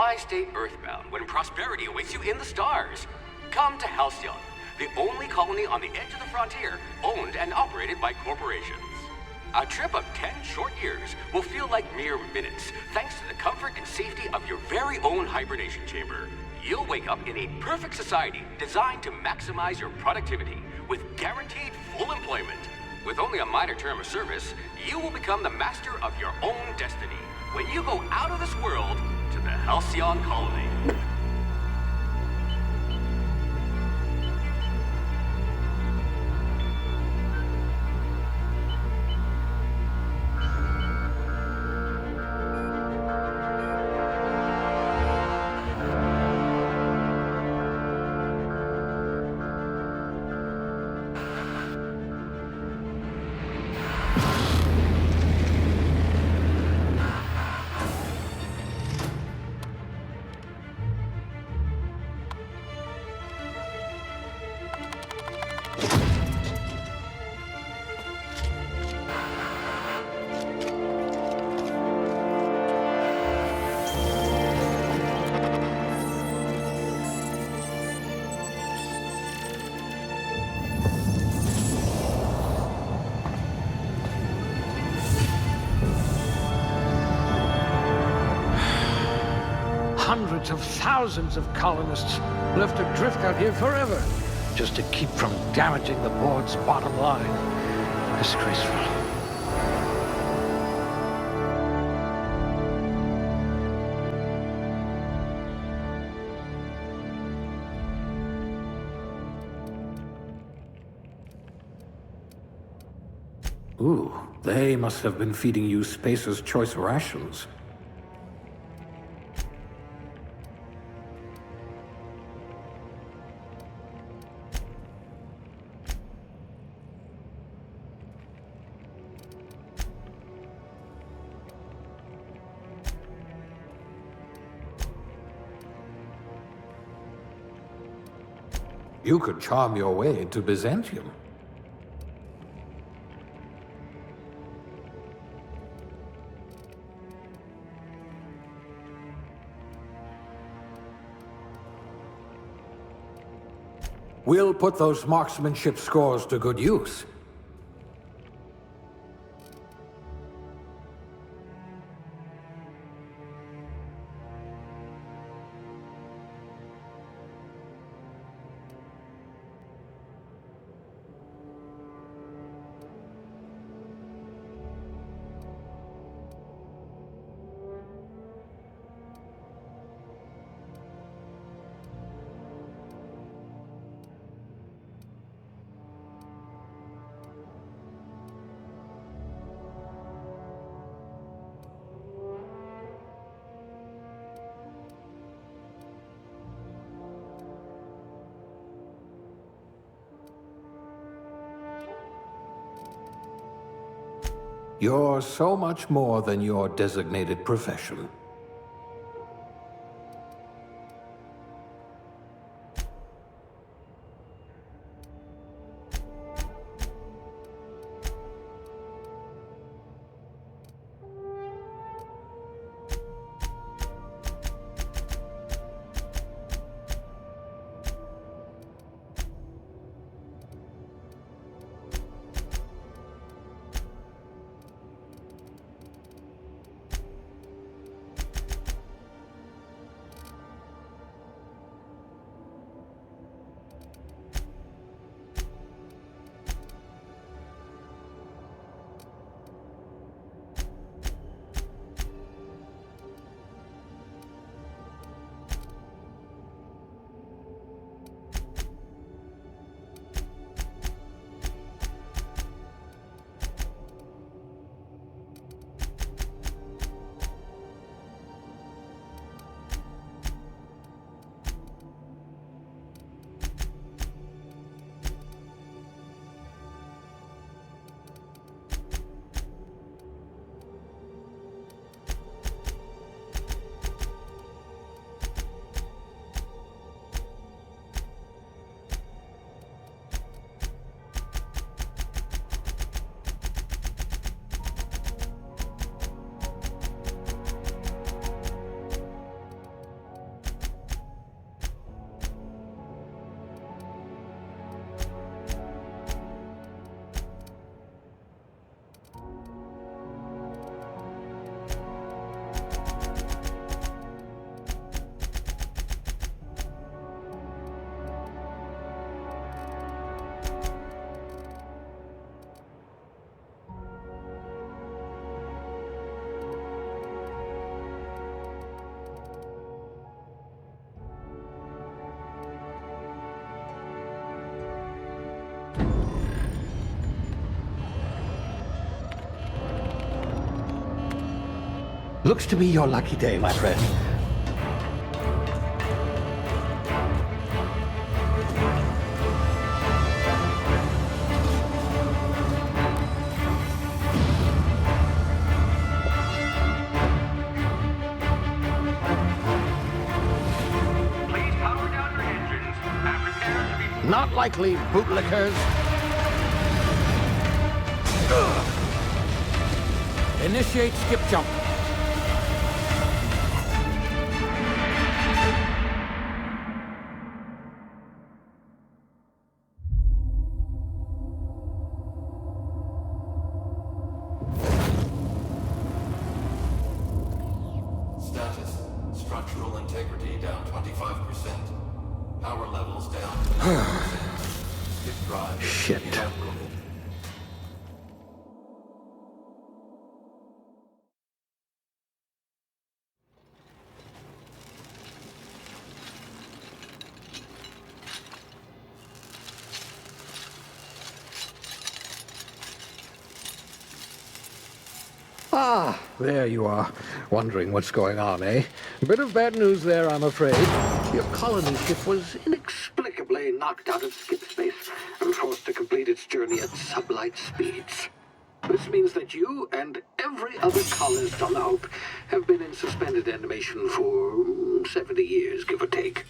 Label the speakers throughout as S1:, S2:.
S1: Why stay earthbound when prosperity awaits you in the stars? Come to Halcyon, the only colony on the edge of the frontier, owned and operated by corporations. A trip of 10 short years will feel like mere minutes, thanks to the comfort and safety of your very own hibernation chamber. You'll wake up in a perfect society designed to maximize your productivity, with guaranteed full employment. With only a minor term of service, you will become the master of your own destiny when you go out of this world to the Halcyon colony.
S2: Hundreds of thousands of colonists left adrift out here forever, just to keep from damaging the board's bottom line. Disgraceful.
S3: Ooh, they must have been feeding you Spacer's Choice rations. You could charm your way into Byzantium. We'll put those marksmanship scores to good use. You're so much more than your designated profession.
S2: Looks to be your lucky day, my friend.
S1: Please power down your engines and prepare to be...
S2: Not likely, bootlickers. Initiate skip jump.
S4: Status. Structural integrity down 25%. Power levels down to 90%. Skip drive.
S2: Shit.
S4: Inoperable.
S2: Ah, there you are. Wondering what's going on, eh? Bit of bad news there, I'm afraid. Your colony ship was inexplicably knocked out of skip space and forced to complete its journey at sublight speeds. This means that you and every other colonist on the Hope have been in suspended animation for 70 years, give or take.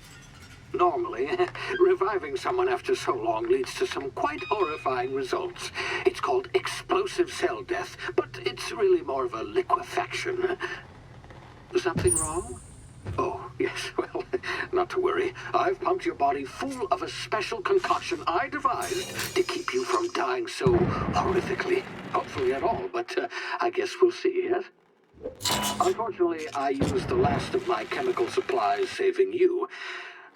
S2: Normally, reviving someone after so long leads to some quite horrifying results. It's called explosive cell death, but it's really more of a liquefaction. Something wrong? Oh, yes, well, not to worry. I've pumped your body full of a special concoction I devised to keep you from dying so horrifically. Hopefully at all, but I guess we'll see, yes? Unfortunately, I used the last of my chemical supplies saving you.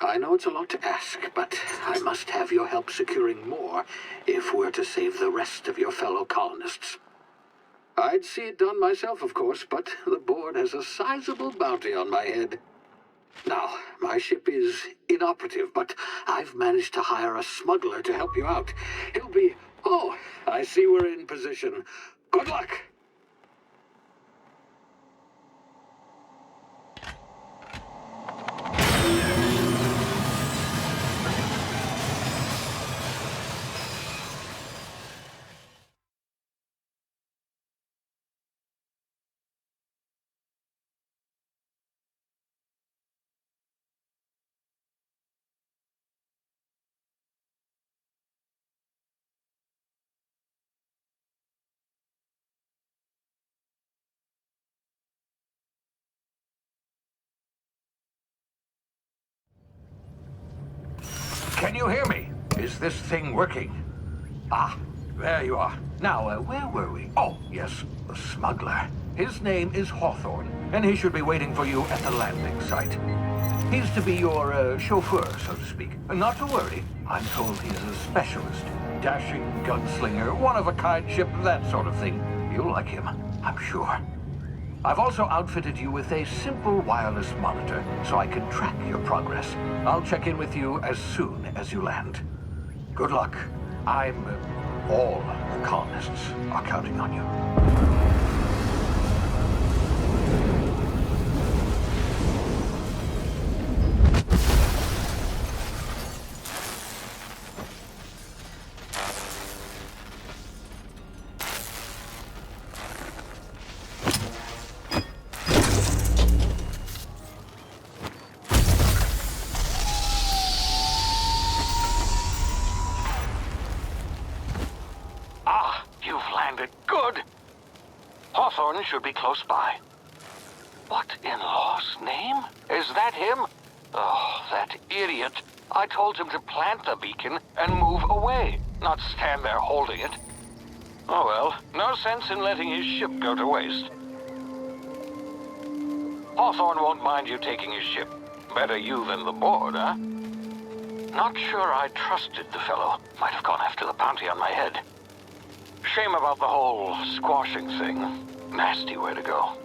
S2: I know it's a lot to ask, but I must have your help securing more if we're to save the rest of your fellow colonists. I'd see it done myself, of course, but the board has a sizable bounty on my head. Now, my ship is inoperative, but I've managed to hire a smuggler to help you out. He'll be... Oh, I see we're in position. Good luck!
S5: Can you hear me? Is this thing working? Ah, there you are. Now, where were we? Oh, yes, the smuggler. His name is Hawthorne, and he should be waiting for you at the landing site. He's to be your chauffeur, so to speak. Not to worry. I'm told he's a specialist. Dashing gunslinger, one-of-a-kind ship, that sort of thing. You'll like him, I'm sure. I've also outfitted you with a simple wireless monitor, so I can track your progress. I'll check in with you as soon as you land. Good luck. All the colonists are counting on you. Good. Hawthorne should be close by. What in law's name? Is that him? Oh, that idiot. I told him to plant the beacon and move away, not stand there holding it. Oh well, no sense in letting his ship go to waste. Hawthorne won't mind you taking his ship. Better you than the board, huh? Not sure I trusted the fellow. Might have gone after the bounty on my head. Shame about the whole squashing thing. Nasty way to go.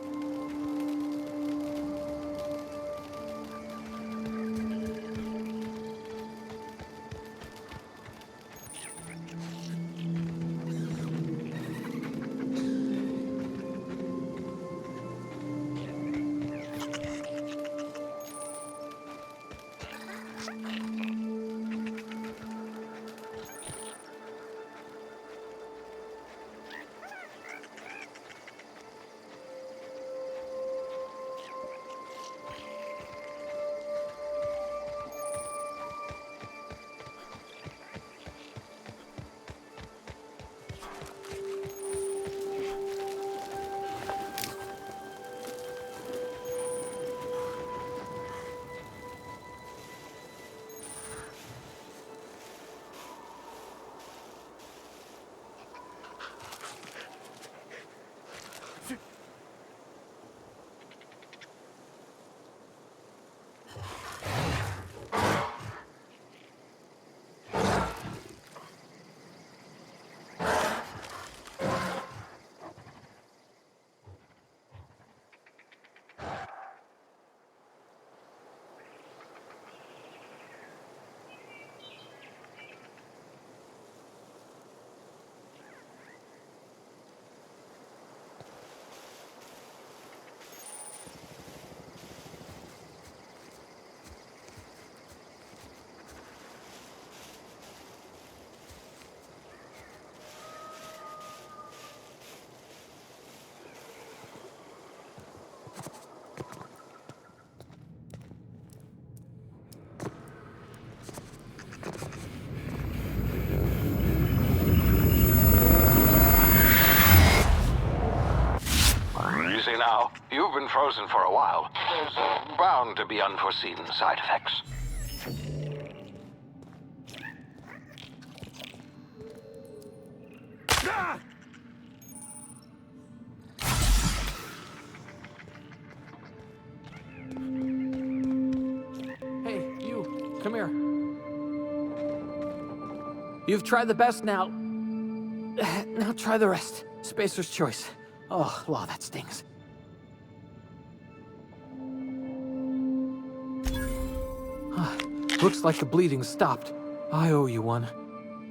S6: You see now, you've been frozen for a while. There's bound to be unforeseen side effects.
S3: Hey, you, come here. You've tried the best now. Now try the rest. Spacer's choice. Oh, law, that stings. Looks like the bleeding stopped. I owe you one.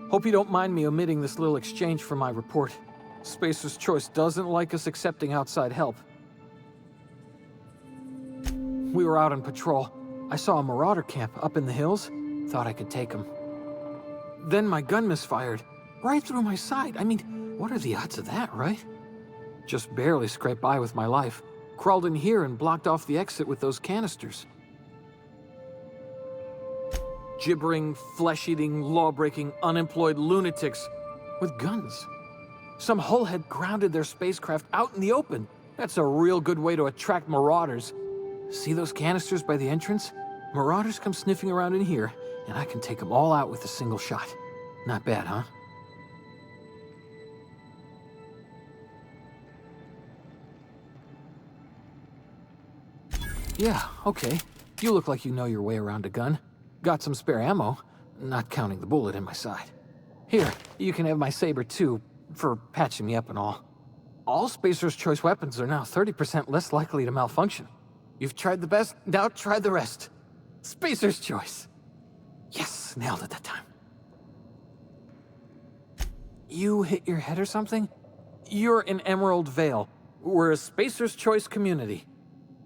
S3: Hope you don't mind me omitting this little exchange from my report. Spacer's choice doesn't like us accepting outside help. We were out on patrol. I saw a marauder camp up in the hills. Thought I could take him. Then my gun misfired. Right through my side. I mean, what are the odds of that, right? Just barely scraped by with my life. Crawled in here and blocked off the exit with those canisters. Gibbering, flesh-eating, law-breaking, unemployed lunatics with guns. Some hullhead grounded their spacecraft out in the open. That's a real good way to attract marauders. See those canisters by the entrance? Marauders come sniffing around in here, and I can take them all out with a single shot. Not bad, huh? Yeah, okay. You look like you know your way around a gun. Got some spare ammo, not counting the bullet in my side. Here, you can have my saber too, for patching me up and all. All Spacer's Choice weapons are now 30% less likely to malfunction. You've tried the best, now try the rest. Spacer's Choice. Yes, nailed it that time. You hit your head or something? You're in Emerald Vale. We're a Spacer's Choice community.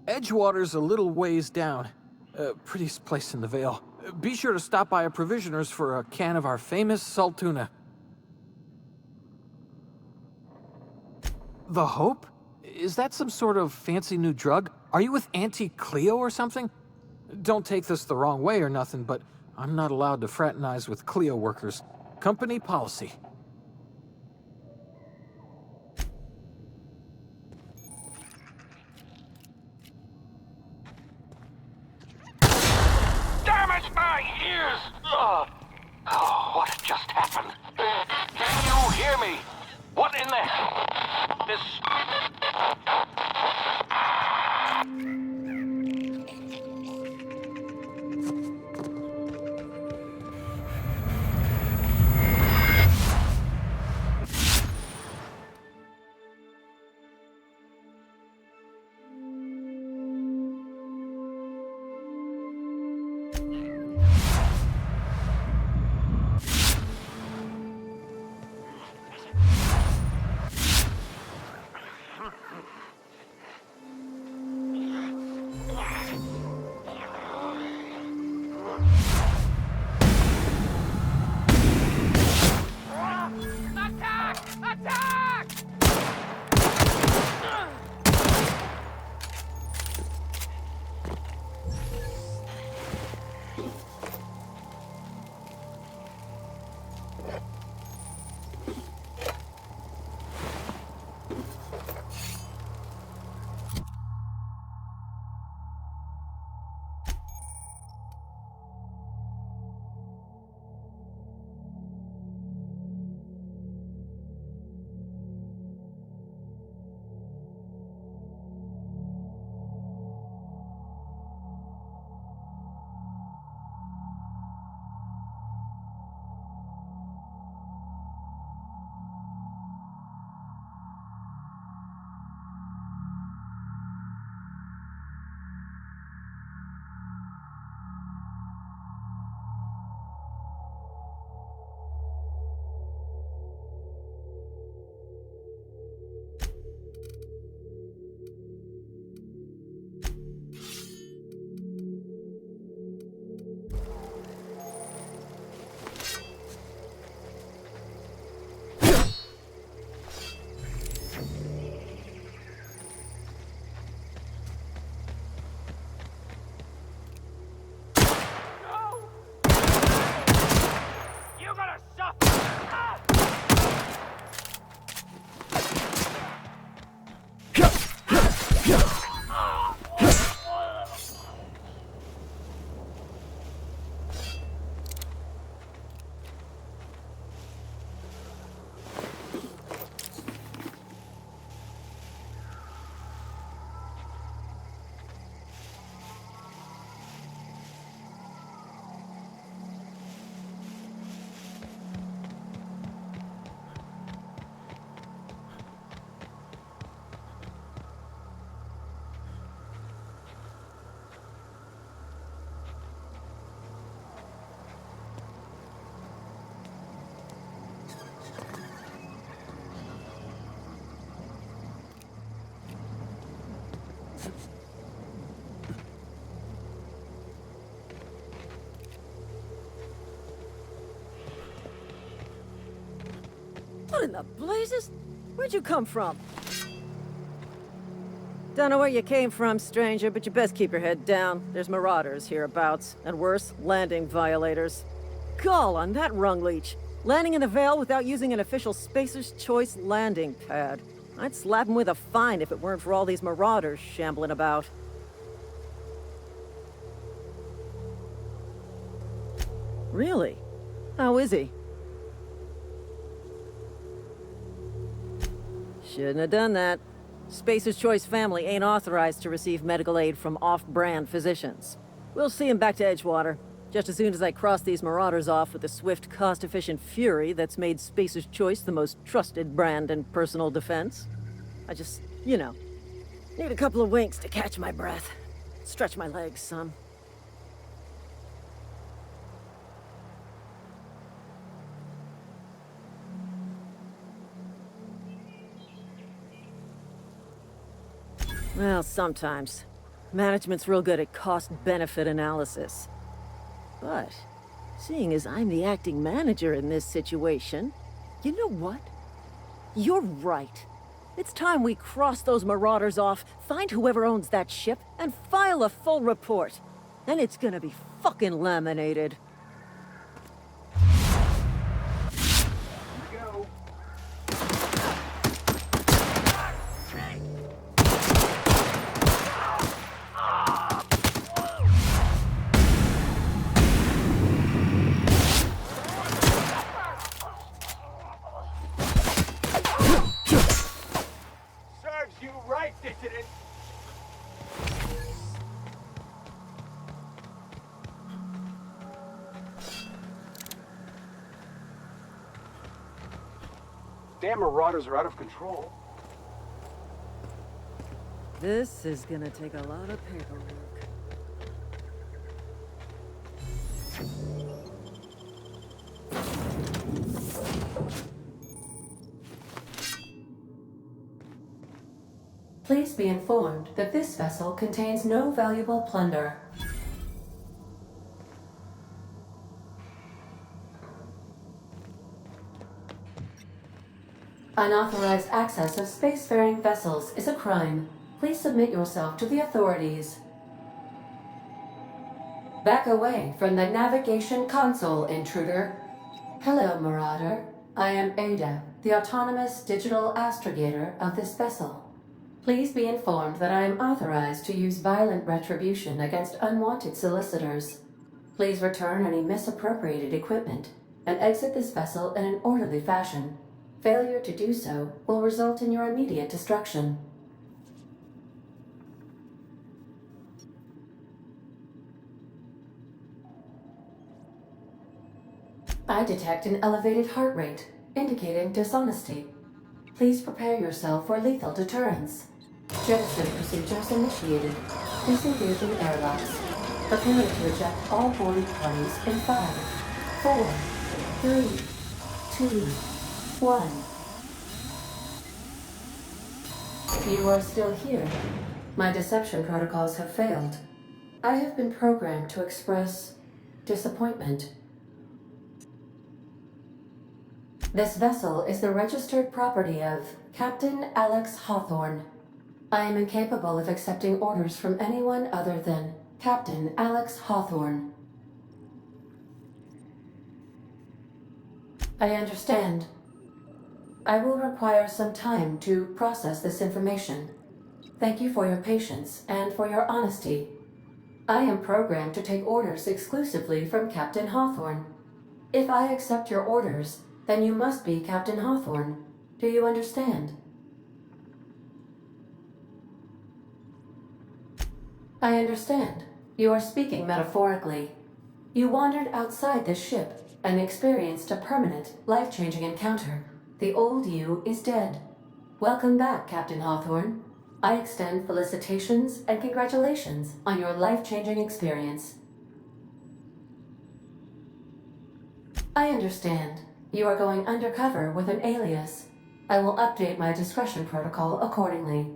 S3: Edgewater's a little ways down. Prettiest place in the Vale. Be sure to stop by a provisioner's for a can of our famous salt tuna. The Hope? Is that some sort of fancy new drug? Are you with Auntie Cleo or something? Don't take this the wrong way or nothing, but I'm not allowed to fraternize with Cleo workers. Company policy.
S6: Damn it, my ears! Oh, what just happened? Can you hear me? What in the hell? This...
S7: What in the blazes? Where'd you come from? Don't know where you came from, stranger, but you best keep your head down. There's marauders hereabouts, and worse, landing violators. Gall on that rung leech. Landing in the Vale without using an official Spacer's Choice landing pad. I'd slap him with a fine if it weren't for all these marauders shambling about. Really? How is he? Shouldn't have done that. Spacer's Choice family ain't authorized to receive medical aid from off-brand physicians. We'll see him back to Edgewater, just as soon as I cross these marauders off with the swift, cost-efficient fury that's made Spacer's Choice the most trusted brand in personal defense. I just, need a couple of winks to catch my breath. Stretch my legs some. Well, sometimes. Management's real good at cost-benefit analysis. But, seeing as I'm the acting manager in this situation, you know what? You're right. It's time we cross those marauders off, find whoever owns that ship, and file a full report. And it's gonna be fucking laminated.
S8: Damn marauders are out of control.
S7: This is gonna take a lot of paperwork.
S9: Please be informed that this vessel contains no valuable plunder. Unauthorized access of spacefaring vessels is a crime. Please submit yourself to the authorities. Back away from the navigation console, intruder. Hello, Marauder. I am Ada, the autonomous digital astrogator of this vessel. Please be informed that I am authorized to use violent retribution against unwanted solicitors. Please return any misappropriated equipment and exit this vessel in an orderly fashion. Failure to do so will result in your immediate destruction. I detect an elevated heart rate, indicating dishonesty. Please prepare yourself for lethal deterrence. Jettison procedures initiated. Disengaging airlocks. Prepare to eject all boarding parties in 5, 4, 3, 2, 1. You are still here. My deception protocols have failed. I have been programmed to express disappointment. This vessel is the registered property of Captain Alex Hawthorne. I am incapable of accepting orders from anyone other than Captain Alex Hawthorne. I understand. I will require some time to process this information. Thank you for your patience and for your honesty. I am programmed to take orders exclusively from Captain Hawthorne. If I accept your orders, then you must be Captain Hawthorne. Do you understand? I understand. You are speaking metaphorically. You wandered outside this ship and experienced a permanent, life-changing encounter. The old you is dead. Welcome back, Captain Hawthorne. I extend felicitations and congratulations on your life-changing experience. I understand. You are going undercover with an alias. I will update my discretion protocol accordingly.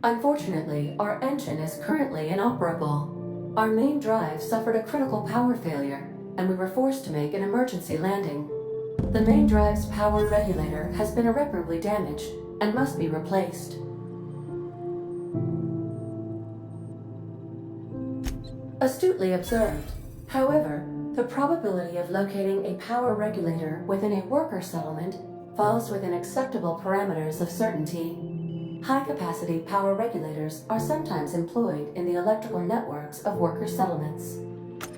S9: Unfortunately, our engine is currently inoperable. Our main drive suffered a critical power failure, and we were forced to make an emergency landing. The main drive's power regulator has been irreparably damaged and must be replaced. Astutely observed. However, the probability of locating a power regulator within a worker settlement falls within acceptable parameters of certainty. High-capacity power regulators are sometimes employed in the electrical networks of worker settlements.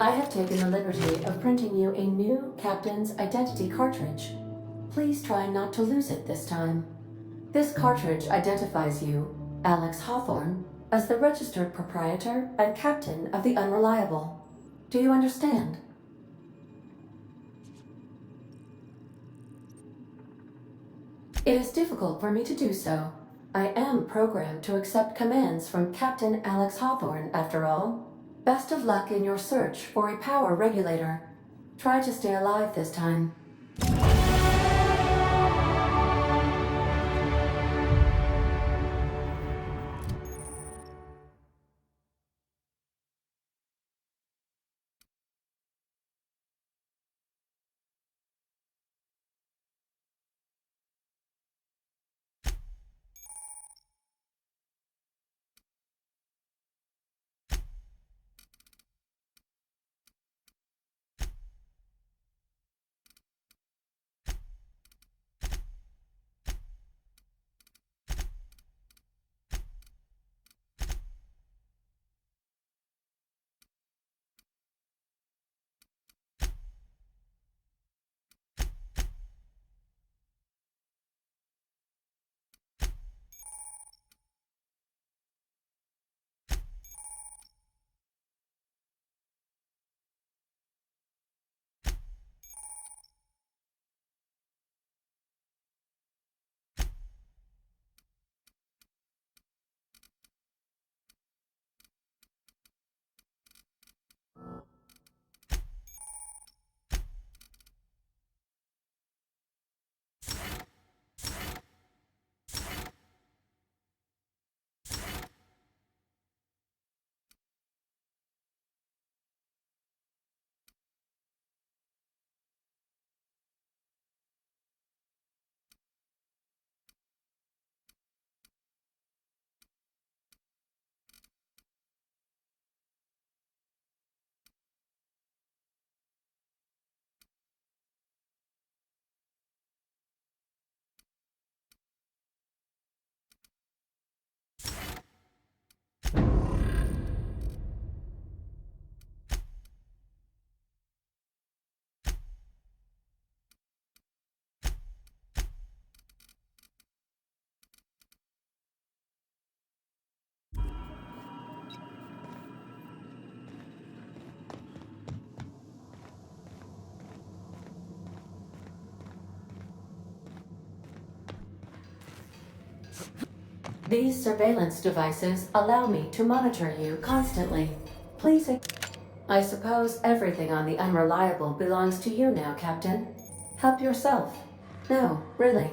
S9: I have taken the liberty of printing you a new Captain's Identity cartridge. Please try not to lose it this time. This cartridge identifies you, Alex Hawthorne, as the registered proprietor and captain of the Unreliable. Do you understand? It is difficult for me to do so. I am programmed to accept commands from Captain Alex Hawthorne, after all. Best of luck in your search for a power regulator. Try to stay alive this time. These surveillance devices allow me to monitor you constantly. Please. I suppose everything on the Unreliable belongs to you now, Captain. Help yourself. No, really.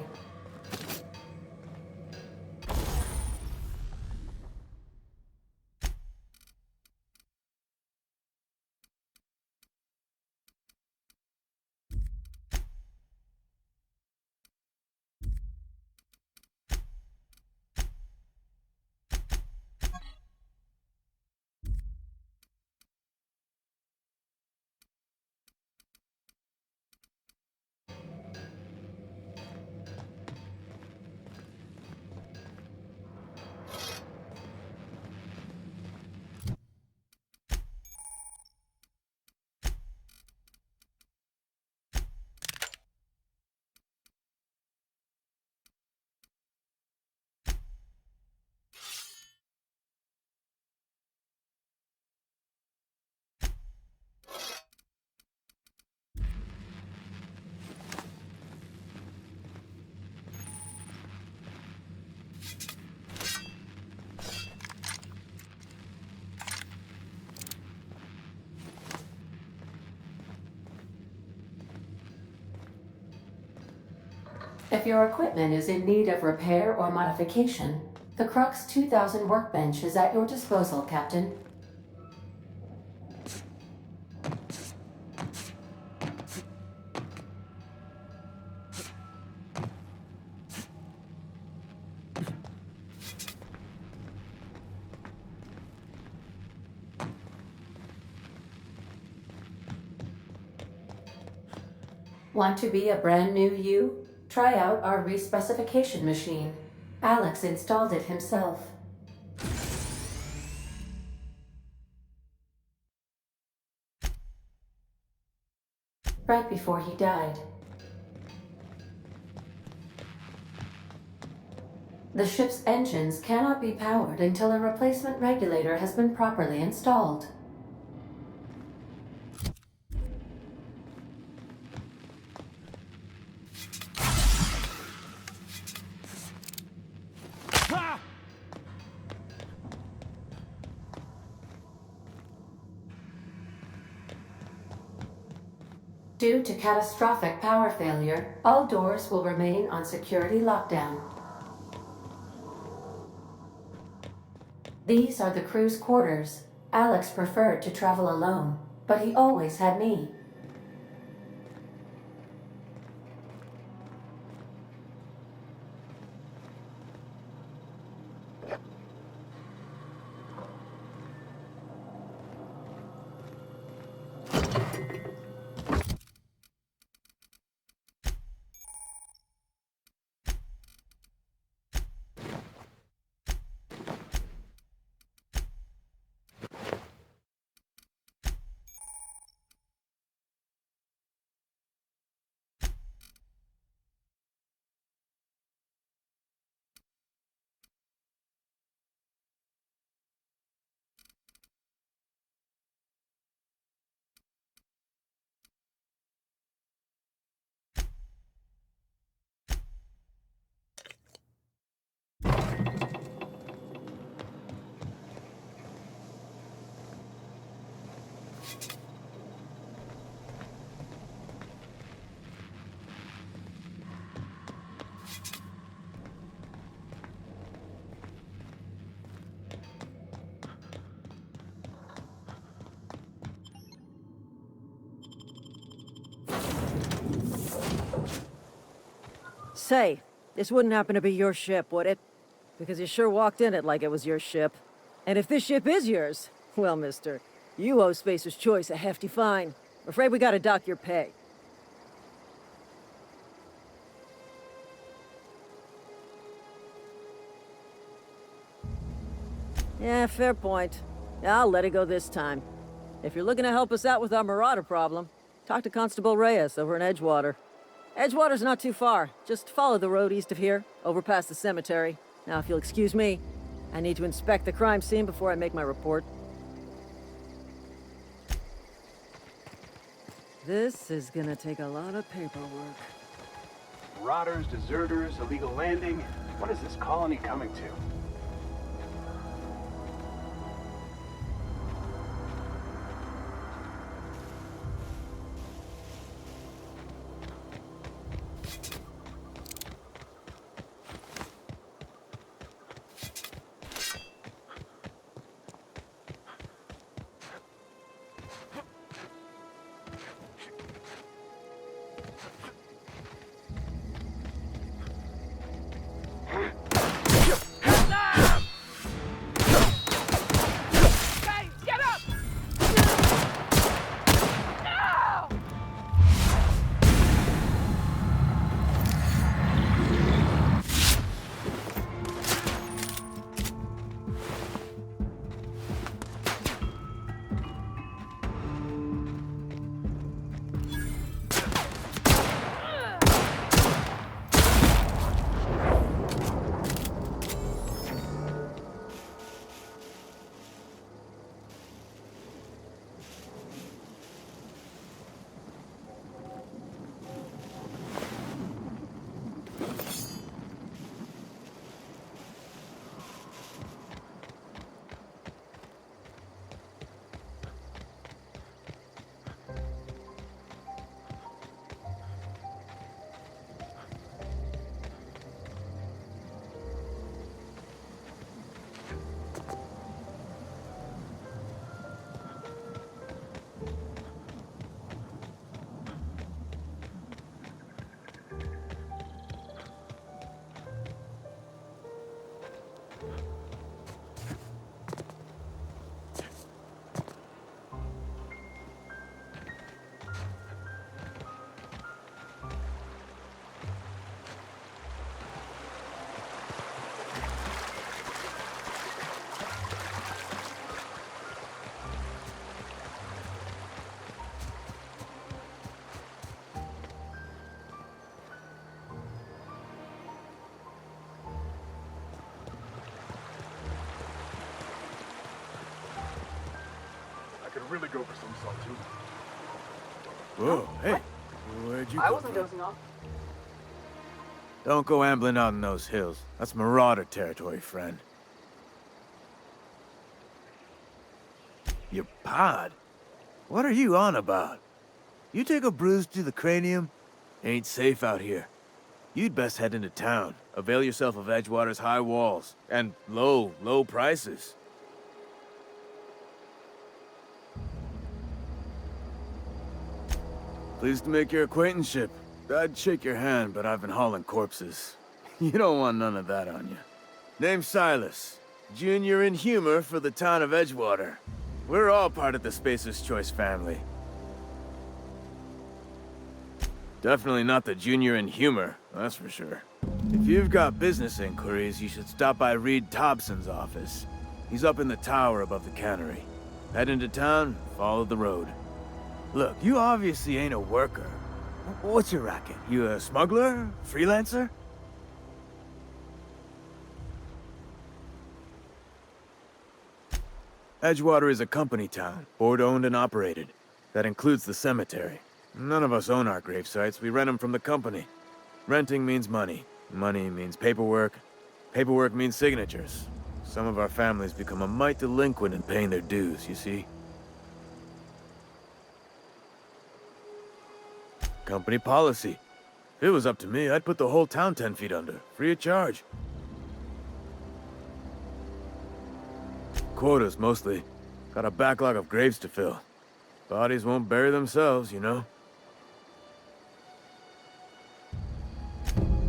S9: If your equipment is in need of repair or modification, the Crux 2000 workbench is at your disposal, Captain. Want to be a brand new you? Try out our respecification machine. Alex installed it himself. Right before he died. The ship's engines cannot be powered until a replacement regulator has been properly installed. Due to catastrophic power failure, all doors will remain on security lockdown. These are the crew's quarters. Alex preferred to travel alone, but he always had me.
S7: Say, this wouldn't happen to be your ship, would it? Because you sure walked in it like it was your ship. And if this ship is yours, well, mister, you owe Spacer's Choice a hefty fine. I'm afraid we gotta dock your pay. Yeah, fair point. I'll let it go this time. If you're looking to help us out with our Marauder problem, talk to Constable Reyes over in Edgewater. Edgewater's not too far. Just follow the road east of here, over past the cemetery. Now, if you'll excuse me, I need to inspect the crime scene before I make my report. This is gonna take a lot of paperwork.
S8: Marauders, deserters, illegal landing. What is this colony coming to? could really go for some salt too.
S10: Whoa, hey. Where'd you
S11: I
S10: come
S11: wasn't
S10: from?
S11: dozing off.
S10: Don't go ambling out in those hills. That's marauder territory, friend. Your pod? What are you on about? You take a bruise to the cranium? Ain't safe out here. You'd best head into town. Avail yourself of Edgewater's high walls. And low prices. Pleased to make your acquaintanceship. I'd shake your hand, but I've been hauling corpses. You don't want none of that on you. Name's Silas. Junior in humor for the town of Edgewater. We're all part of the Spacer's Choice family. Definitely not the junior in humor, that's for sure. If you've got business inquiries, you should stop by Reed Thompson's office. He's up in the tower above the cannery. Head into town, follow the road. Look, you obviously ain't a worker. What's your racket? You a smuggler? Freelancer? Edgewater is a company town, board-owned and operated. That includes the cemetery. None of us own our grave sites, we rent them from the company. Renting means money. Money means paperwork. Paperwork means signatures. Some of our families become a mite delinquent in paying their dues, you see? Company policy. If it was up to me, I'd put the whole town 10 feet under, free of charge. Quotas, mostly. Got a backlog of graves to fill. Bodies won't bury themselves, you know?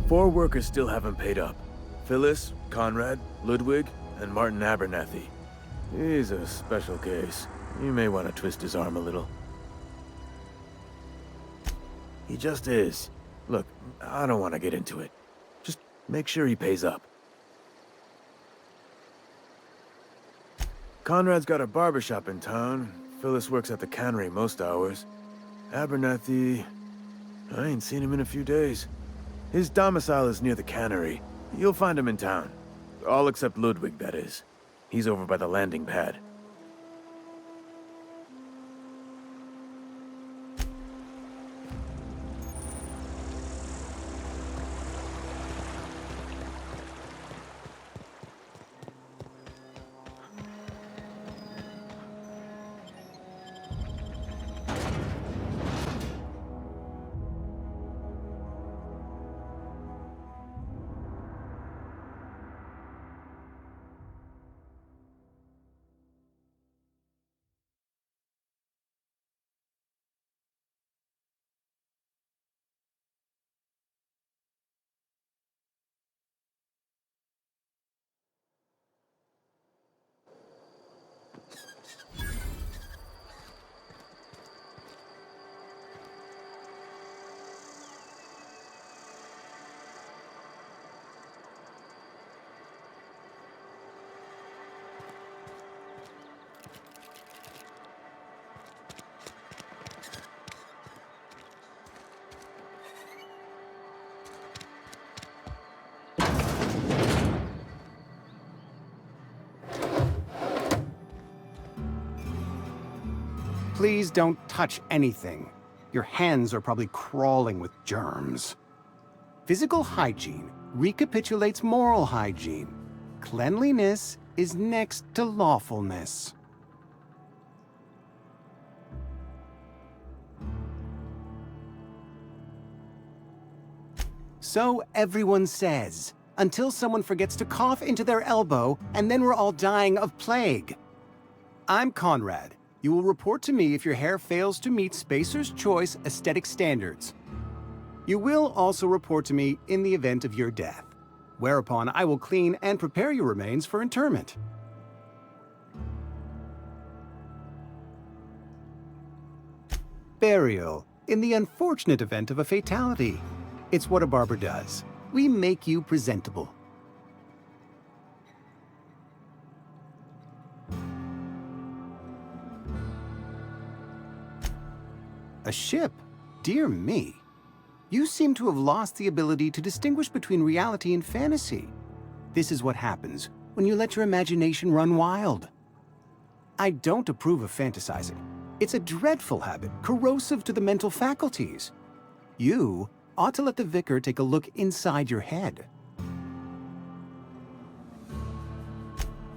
S10: 4 workers still haven't paid up. Phyllis, Conrad, Ludwig, and Martin Abernathy. He's a special case. You may want to twist his arm a little. He just is. Look, I don't want to get into it. Just make sure he pays up. Conrad's got a barbershop in town. Phyllis works at the cannery most hours. Abernathy... I ain't seen him in a few days. His domicile is near the cannery. You'll find him in town. All except Ludwig, that is. He's over by the landing pad.
S12: Please don't touch anything. Your hands are probably crawling with germs. Physical hygiene recapitulates moral hygiene. Cleanliness is next to lawfulness. So everyone says, until someone forgets to cough into their elbow, and then we're all dying of plague. I'm Conrad. You will report to me if your hair fails to meet Spacer's Choice aesthetic standards. You will also report to me in the event of your death, whereupon I will clean and prepare your remains for interment. Burial, in the unfortunate event of a fatality. It's what a barber does. We make you presentable. A ship? Dear me. You seem to have lost the ability to distinguish between reality and fantasy. This is what happens when you let your imagination run wild. I don't approve of fantasizing. It's a dreadful habit, corrosive to the mental faculties. You ought to let the vicar take a look inside your head.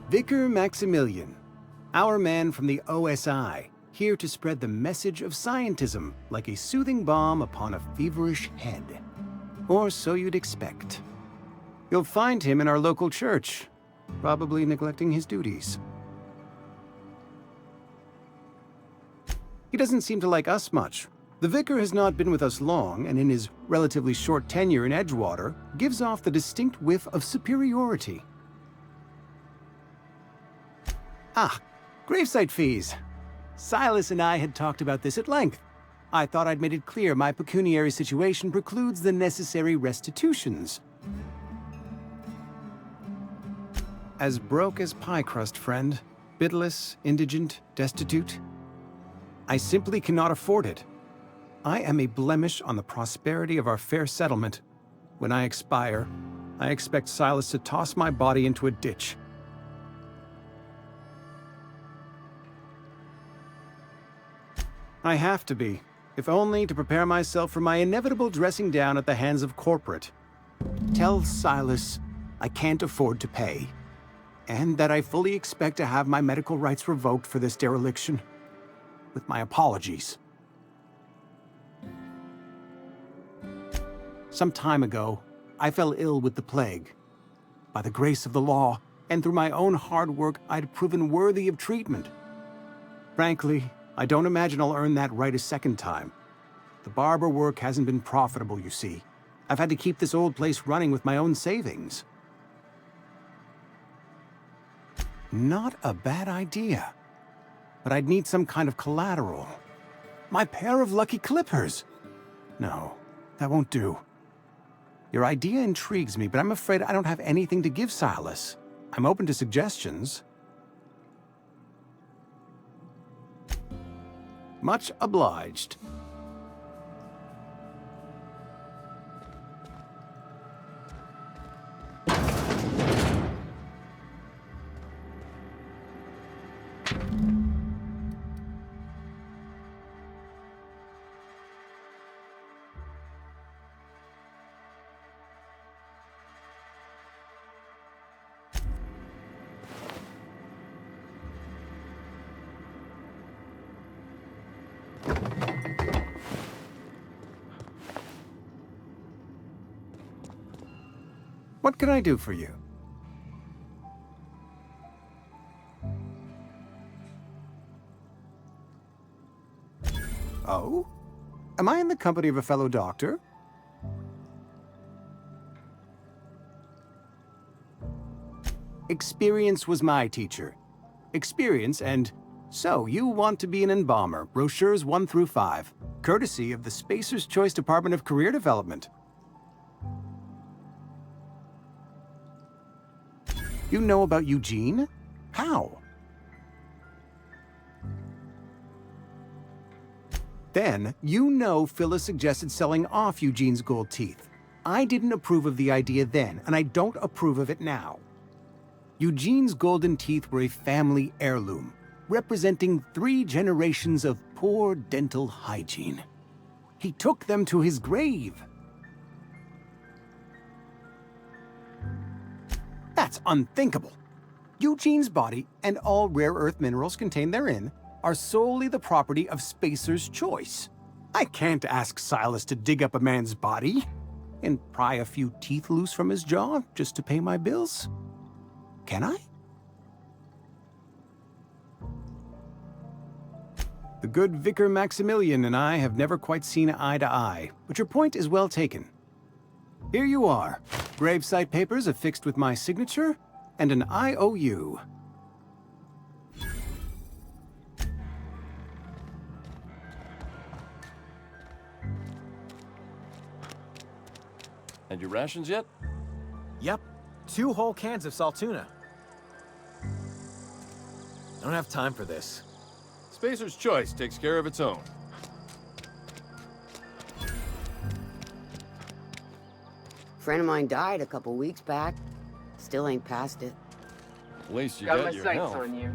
S12: Vicar Maximilian, our man from the OSI, here to spread the message of scientism like a soothing balm upon a feverish head. Or so you'd expect. You'll find him in our local church, probably neglecting his duties. He doesn't seem to like us much. The vicar has not been with us long, and in his relatively short tenure in Edgewater, gives off the distinct whiff of superiority. Ah, gravesite fees. Silas and I had talked about this at length. I thought I'd made it clear my pecuniary situation precludes the necessary restitutions. As broke as pie crust, friend. Bitless, indigent, destitute. I simply cannot afford it. I am a blemish on the prosperity of our fair settlement. When I expire, I expect Silas to toss my body into a ditch. I have to be, if only to prepare myself for my inevitable dressing down at the hands of corporate. Tell Silas I can't afford to pay, and that I fully expect to have my medical rights revoked for this dereliction. With my apologies. Some time ago, I fell ill with the plague. By the grace of the law, and through my own hard work, I'd proven worthy of treatment. Frankly, I don't imagine I'll earn that right a second time. The barber work hasn't been profitable, you see. I've had to keep this old place running with my own savings. Not a bad idea. But I'd need some kind of collateral. My pair of lucky clippers! No, that won't do. Your idea intrigues me, but I'm afraid I don't have anything to give Silas. I'm open to suggestions. Much obliged. What can I do for you? Oh? Am I in the company of a fellow doctor? Experience was my teacher. Experience and... So, you want to be an embalmer, brochures 1 through 5, courtesy of the Spacer's Choice Department of Career Development. You know about Eugene? How? Then, you know Phyllis suggested selling off Eugene's gold teeth. I didn't approve of the idea then, and I don't approve of it now. Eugene's golden teeth were a family heirloom, representing 3 generations of poor dental hygiene. He took them to his grave. That's unthinkable. Eugene's body and all rare earth minerals contained therein are solely the property of Spacer's Choice. I can't ask Silas to dig up a man's body and pry a few teeth loose from his jaw just to pay my bills. Can I? The good Vicar Maximilian and I have never quite seen eye to eye, but your point is well taken. Here you are. Gravesite papers affixed with my signature and an IOU.
S11: And your rations yet?
S13: Yep. 2 whole cans of salt tuna. Don't have time for this.
S11: Spacer's Choice takes care of its own.
S14: Friend of mine died a couple weeks back. Still ain't past it.
S11: At least you
S15: got
S11: got
S15: my
S11: your
S15: sights
S11: health.
S15: on you.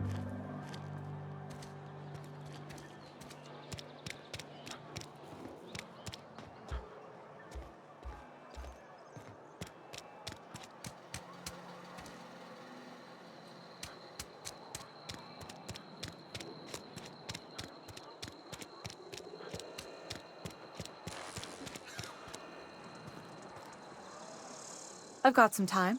S15: I've got some time.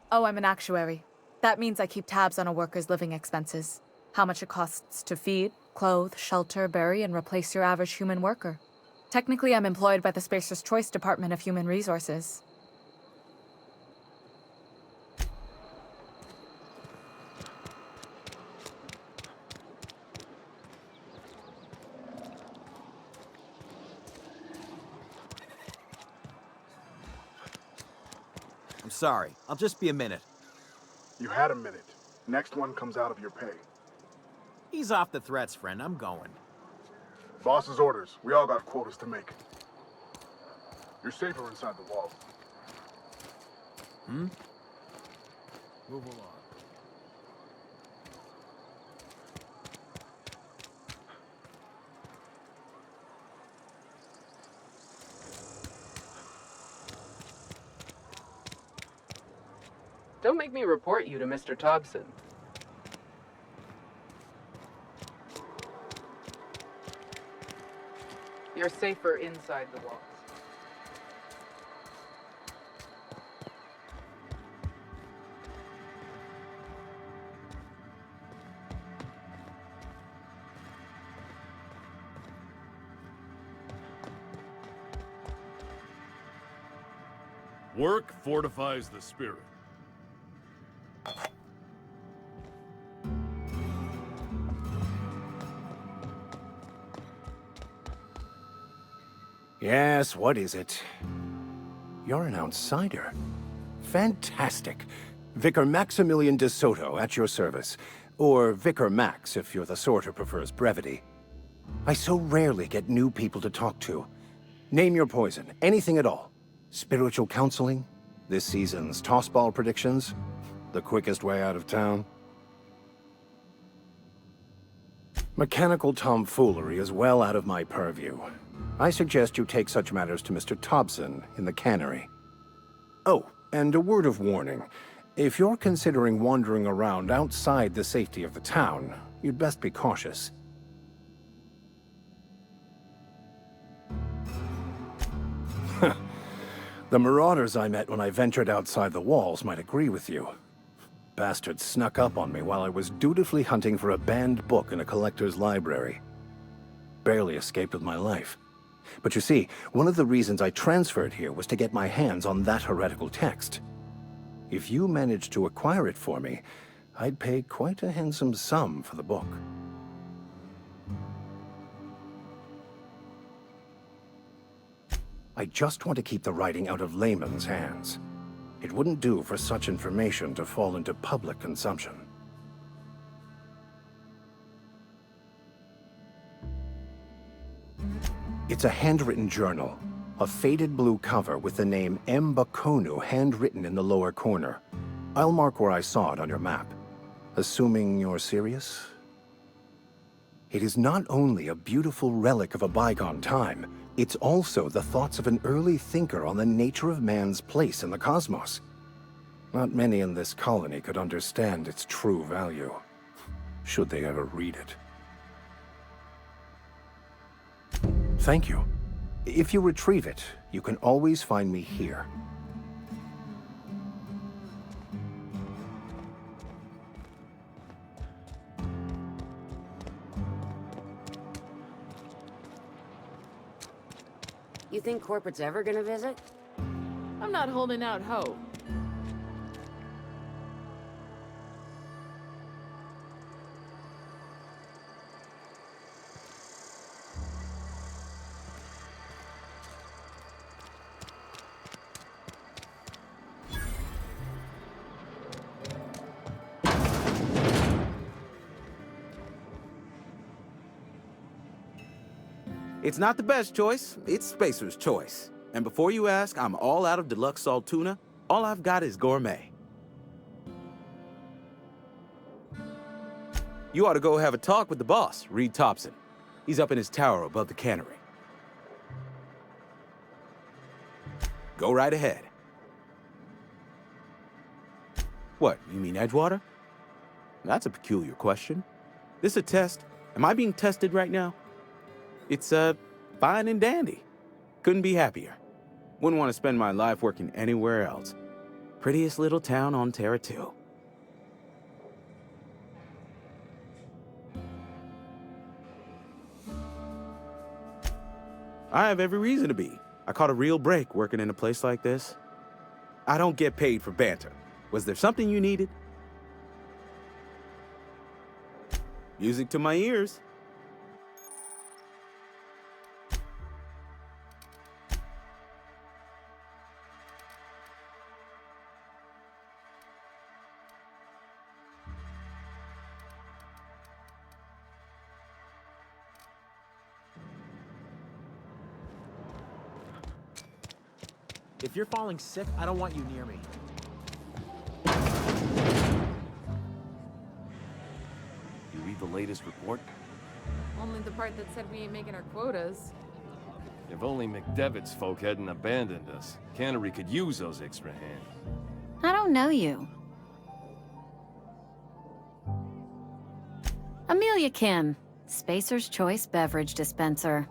S15: Oh, I'm an actuary. That means I keep tabs on a worker's living expenses. How much it costs to feed, clothe, shelter, bury, and replace your average human worker. Technically, I'm employed by the Spacer's Choice Department of Human Resources.
S13: I'm sorry. I'll just be a minute.
S16: You had a minute. Next one comes out of your pay.
S13: Ease off the threats, friend. I'm going.
S16: Boss's orders. We all got quotas to make. You're safer inside the wall.
S13: Hmm? Move along.
S17: Don't make me report you to Mr. Thompson. You're safer inside the walls.
S18: Work fortifies the spirit.
S19: Yes, what is it? You're an outsider. Fantastic. Vicar Maximilian de Soto, at your service. Or Vicar Max, if you're the sort who prefers brevity. I so rarely get new people to talk to. Name your poison, anything at all. Spiritual counseling? This season's tossball predictions? The quickest way out of town? Mechanical tomfoolery is well out of my purview. I suggest you take such matters to Mr. Thompson in the cannery. Oh, and a word of warning. If you're considering wandering around outside the safety of the town, you'd best be cautious. The marauders I met when I ventured outside the walls might agree with you. Bastards snuck up on me while I was dutifully hunting for a banned book in a collector's library. Barely escaped with my life. But you see, one of the reasons I transferred here was to get my hands on that heretical text. If you managed to acquire it for me, I'd pay quite a handsome sum for the book. I just want to keep the writing out of layman's hands. It wouldn't do for such information to fall into public consumption. It's a handwritten journal, a faded blue cover with the name M. Bakonu handwritten in the lower corner. I'll mark where I saw it on your map. Assuming you're serious? It is not only a beautiful relic of a bygone time, it's also the thoughts of an early thinker on the nature of man's place in the cosmos. Not many in this colony could understand its true value, should they ever read it. Thank you. If you retrieve it, you can always find me here.
S14: You think corporate's ever gonna visit?
S20: I'm not holding out hope.
S21: It's not the best choice, it's Spacer's choice. And before you ask, I'm all out of deluxe salt tuna. All I've got is gourmet. You ought to go have a talk with the boss, Reed Thompson. He's up in his tower above the cannery. Go right ahead. What, you mean Edgewater? That's a peculiar question. This a test? Am I being tested right now? It's, fine and dandy. Couldn't be happier. Wouldn't want to spend my life working anywhere else. Prettiest little town on Terra 2. I have every reason to be. I caught a real break working in a place like this. I don't get paid for banter. Was there something you needed? Music to my ears.
S13: If you're falling sick, I don't want you near me.
S11: You read the latest report?
S20: Only the part that said we ain't making our quotas.
S11: If only McDevitt's folk hadn't abandoned us. Cannery could use those extra hands.
S18: I don't know you. Amelia Kim, Spacer's Choice Beverage Dispenser.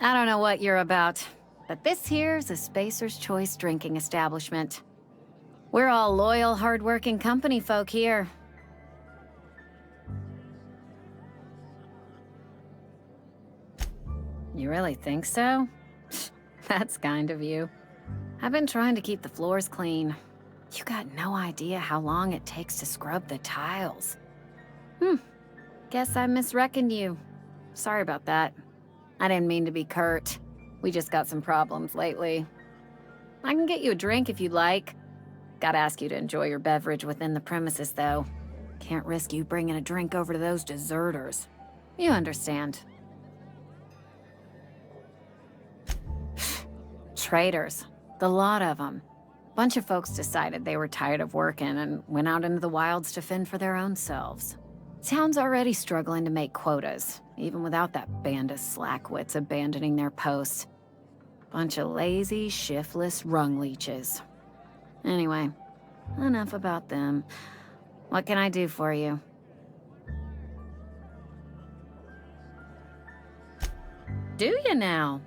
S18: I don't know what you're about, but this here's a Spacer's Choice drinking establishment. We're all loyal, hard-working company folk here. You really think so? That's kind of you. I've been trying to keep the floors clean. You got no idea how long it takes to scrub the tiles. Guess I misreckoned you. Sorry about that. I didn't mean to be curt. We just got some problems lately. I can get you a drink if you'd like. Gotta ask you to enjoy your beverage within the premises, though. Can't risk you bringing a drink over to those deserters. You understand. Traitors. The lot of them. Bunch of folks decided they were tired of working and went out into the wilds to fend for their own selves. Town's already struggling to make quotas, even without that band of slackwits abandoning their posts. Bunch of lazy, shiftless rung leeches. Anyway, enough about them. What can I do for you? Do you now?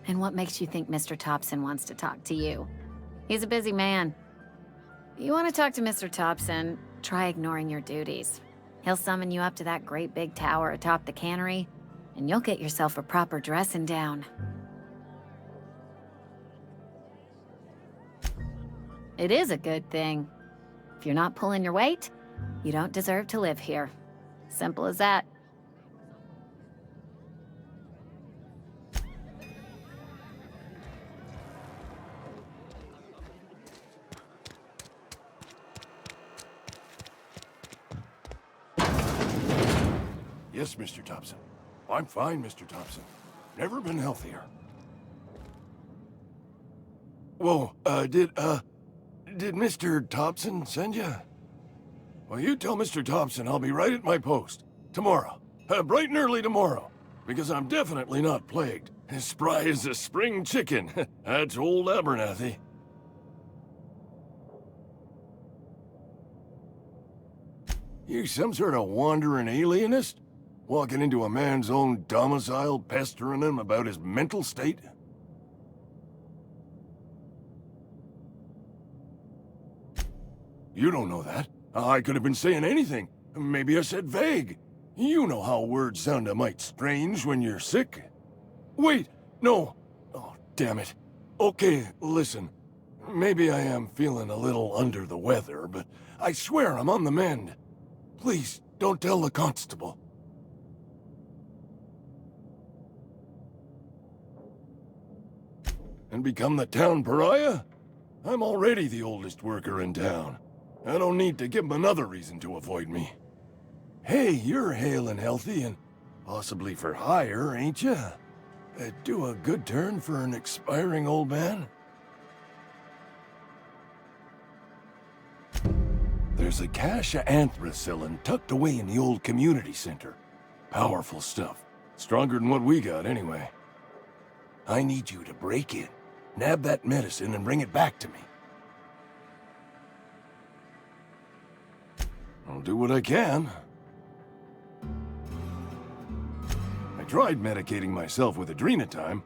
S18: And what makes you think Mr. Thompson wants to talk to you? He's a busy man. If you want to talk to Mr. Thompson, try ignoring your duties. He'll summon you up to that great big tower atop the cannery, and you'll get yourself a proper dressing down. It is a good thing. If you're not pulling your weight, you don't deserve to live here. Simple as that.
S22: Yes, Mr. Thompson. I'm fine, Mr. Thompson. Never been healthier. Whoa, did Mr. Thompson send you? Well, you tell Mr. Thompson I'll be right at my post. Tomorrow. Bright and early tomorrow. Because I'm definitely not plagued. As spry as a spring chicken. That's old Abernathy. You some sort of wandering alienist? Walking into a man's own domicile, pestering him about his mental state? You don't know that. I could have been saying anything. Maybe I said vague. You know how words sound a mite strange when you're sick. Wait, no. Oh, damn it. Okay, listen. Maybe I am feeling a little under the weather, but I swear I'm on the mend. Please, don't tell the constable. And become the town pariah? I'm already the oldest worker in town. I don't need to give him another reason to avoid me. Hey, you're hale and healthy and possibly for hire, ain't you? Do a good turn for an expiring old man? There's a cache of anthracillin tucked away in the old community center. Powerful stuff. Stronger than what we got, anyway. I need you to break in, nab that medicine, and bring it back to me. I'll do what I can. I tried medicating myself with adrenatime.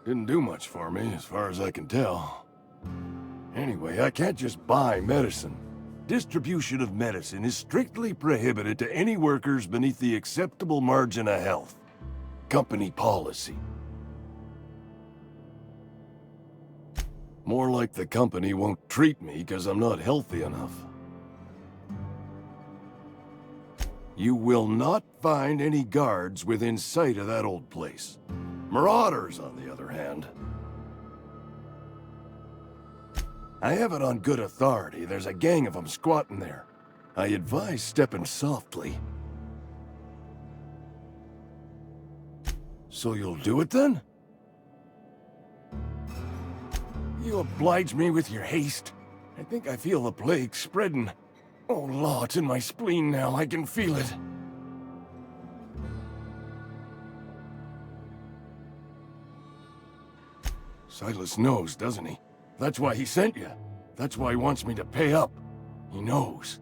S22: Didn't do much for me, as far as I can tell. Anyway, I can't just buy medicine. Distribution of medicine is strictly prohibited to any workers beneath the acceptable margin of health. Company policy. More like the company won't treat me because I'm not healthy enough. You will not find any guards within sight of that old place. Marauders, on the other hand. I have it on good authority. There's a gang of them squatting there. I advise stepping softly. So you'll do it then? You oblige me with your haste. I think I feel the plague spreading. Oh, law, it's in my spleen now. I can feel it. Silas knows, doesn't he? That's why he sent you. That's why he wants me to pay up. He knows.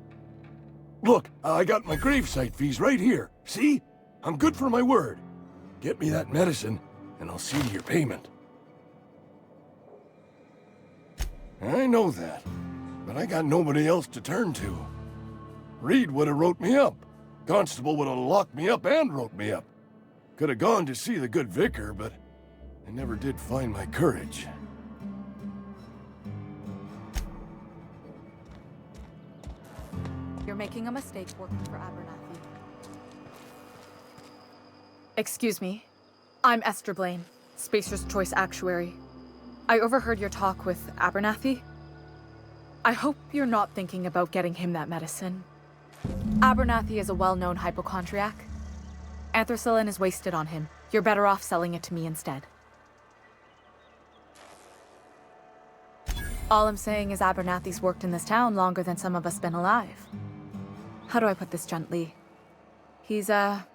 S22: Look, I got my gravesite fees right here. See? I'm good for my word. Get me that medicine, and I'll see to your payment. I know that, but I got nobody else to turn to. Reed would have wrote me up. Constable would have locked me up and wrote me up. Could have gone to see the good vicar, but I never did find my courage.
S15: You're making a mistake working for Abernathy. Excuse me. I'm Esther Blaine, Spacer's Choice Actuary. I overheard your talk with Abernathy. I hope you're not thinking about getting him that medicine. Abernathy is a well-known hypochondriac. Anthracillin is wasted on him. You're better off selling it to me instead. All I'm saying is Abernathy's worked in this town longer than some of us been alive. How do I put this gently? He's got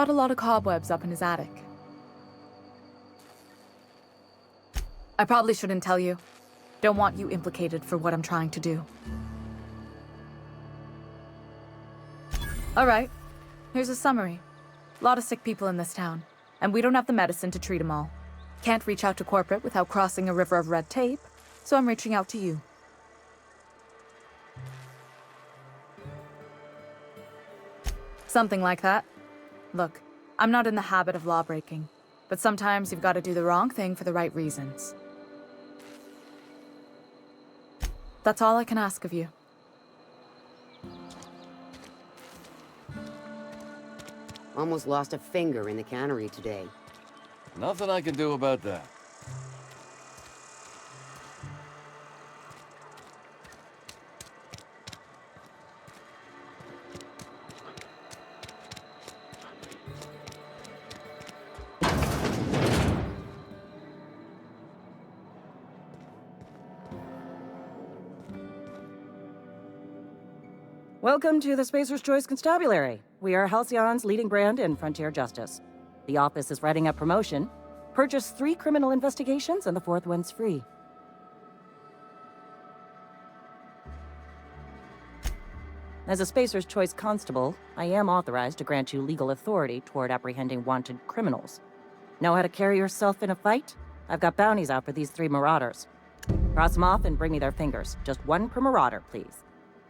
S15: a lot of cobwebs up in his attic. I probably shouldn't tell you. Don't want you implicated for what I'm trying to do. All right, here's a summary. A lot of sick people in this town, and we don't have the medicine to treat them all. Can't reach out to corporate without crossing a river of red tape, so I'm reaching out to you. Something like that. Look, I'm not in the habit of law-breaking, but sometimes you've got to do the wrong thing for the right reasons. That's all I can ask of you.
S14: Almost lost a finger in the cannery today.
S11: Nothing I can do about that.
S1: Welcome to the Spacer's Choice Constabulary. We are Halcyon's leading brand in frontier justice. The office is writing up promotion. Purchase 3 criminal investigations and the 4th one's free. As a Spacer's Choice constable, I am authorized to grant you legal authority toward apprehending wanted criminals. Know how to carry yourself in a fight? I've got bounties out for these 3 marauders. Cross them off and bring me their fingers. Just 1 per marauder, please.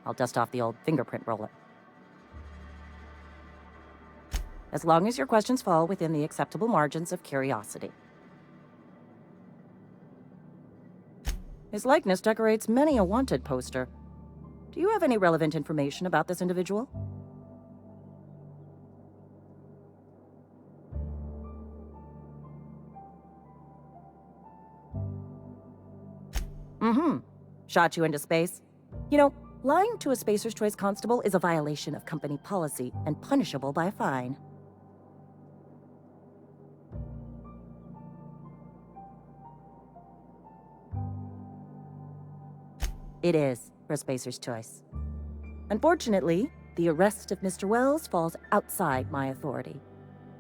S1: I'll dust off the old fingerprint roller. As long as your questions fall within the acceptable margins of curiosity. His likeness decorates many a wanted poster. Do you have any relevant information about this individual? Shot you into space? You know, lying to a Spacer's Choice constable is a violation of company policy and punishable by a fine. It is, for Spacer's Choice. Unfortunately, the arrest of Mr. Wells falls outside my authority.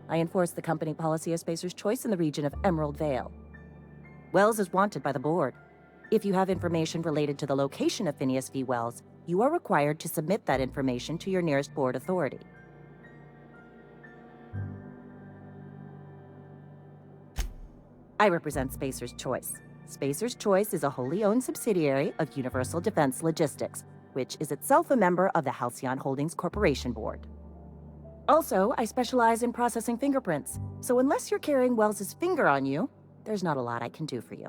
S1: I enforce the company policy of Spacer's Choice in the region of Emerald Vale. Wells is wanted by the board. If you have information related to the location of Phineas V. Wells, you are required to submit that information to your nearest board authority. I represent Spacer's Choice. Spacer's Choice is a wholly owned subsidiary of Universal Defense Logistics, which is itself a member of the Halcyon Holdings Corporation Board. Also, I specialize in processing fingerprints, so unless you're carrying Wells's finger on you, there's not a lot I can do for you.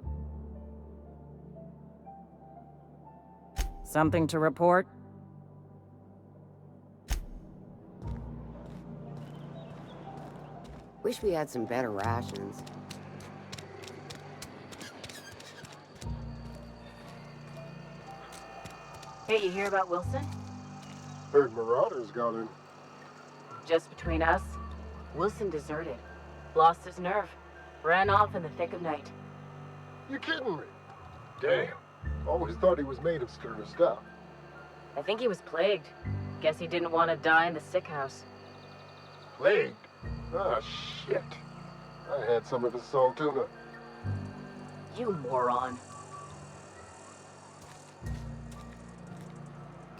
S1: Something to report?
S14: Wish we had some better rations.
S2: Hey, you hear about Wilson?
S16: Heard Marauders got in.
S2: Just between us, Wilson deserted. Lost his nerve. Ran off in the thick of night.
S16: You kidding me? Damn. Always thought he was made of sterner stuff.
S2: I think he was plagued. Guess he didn't want to die in the sick house.
S16: Plagued? Ah, shit. I had some of his salt tuna.
S2: You moron.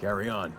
S10: Carry on.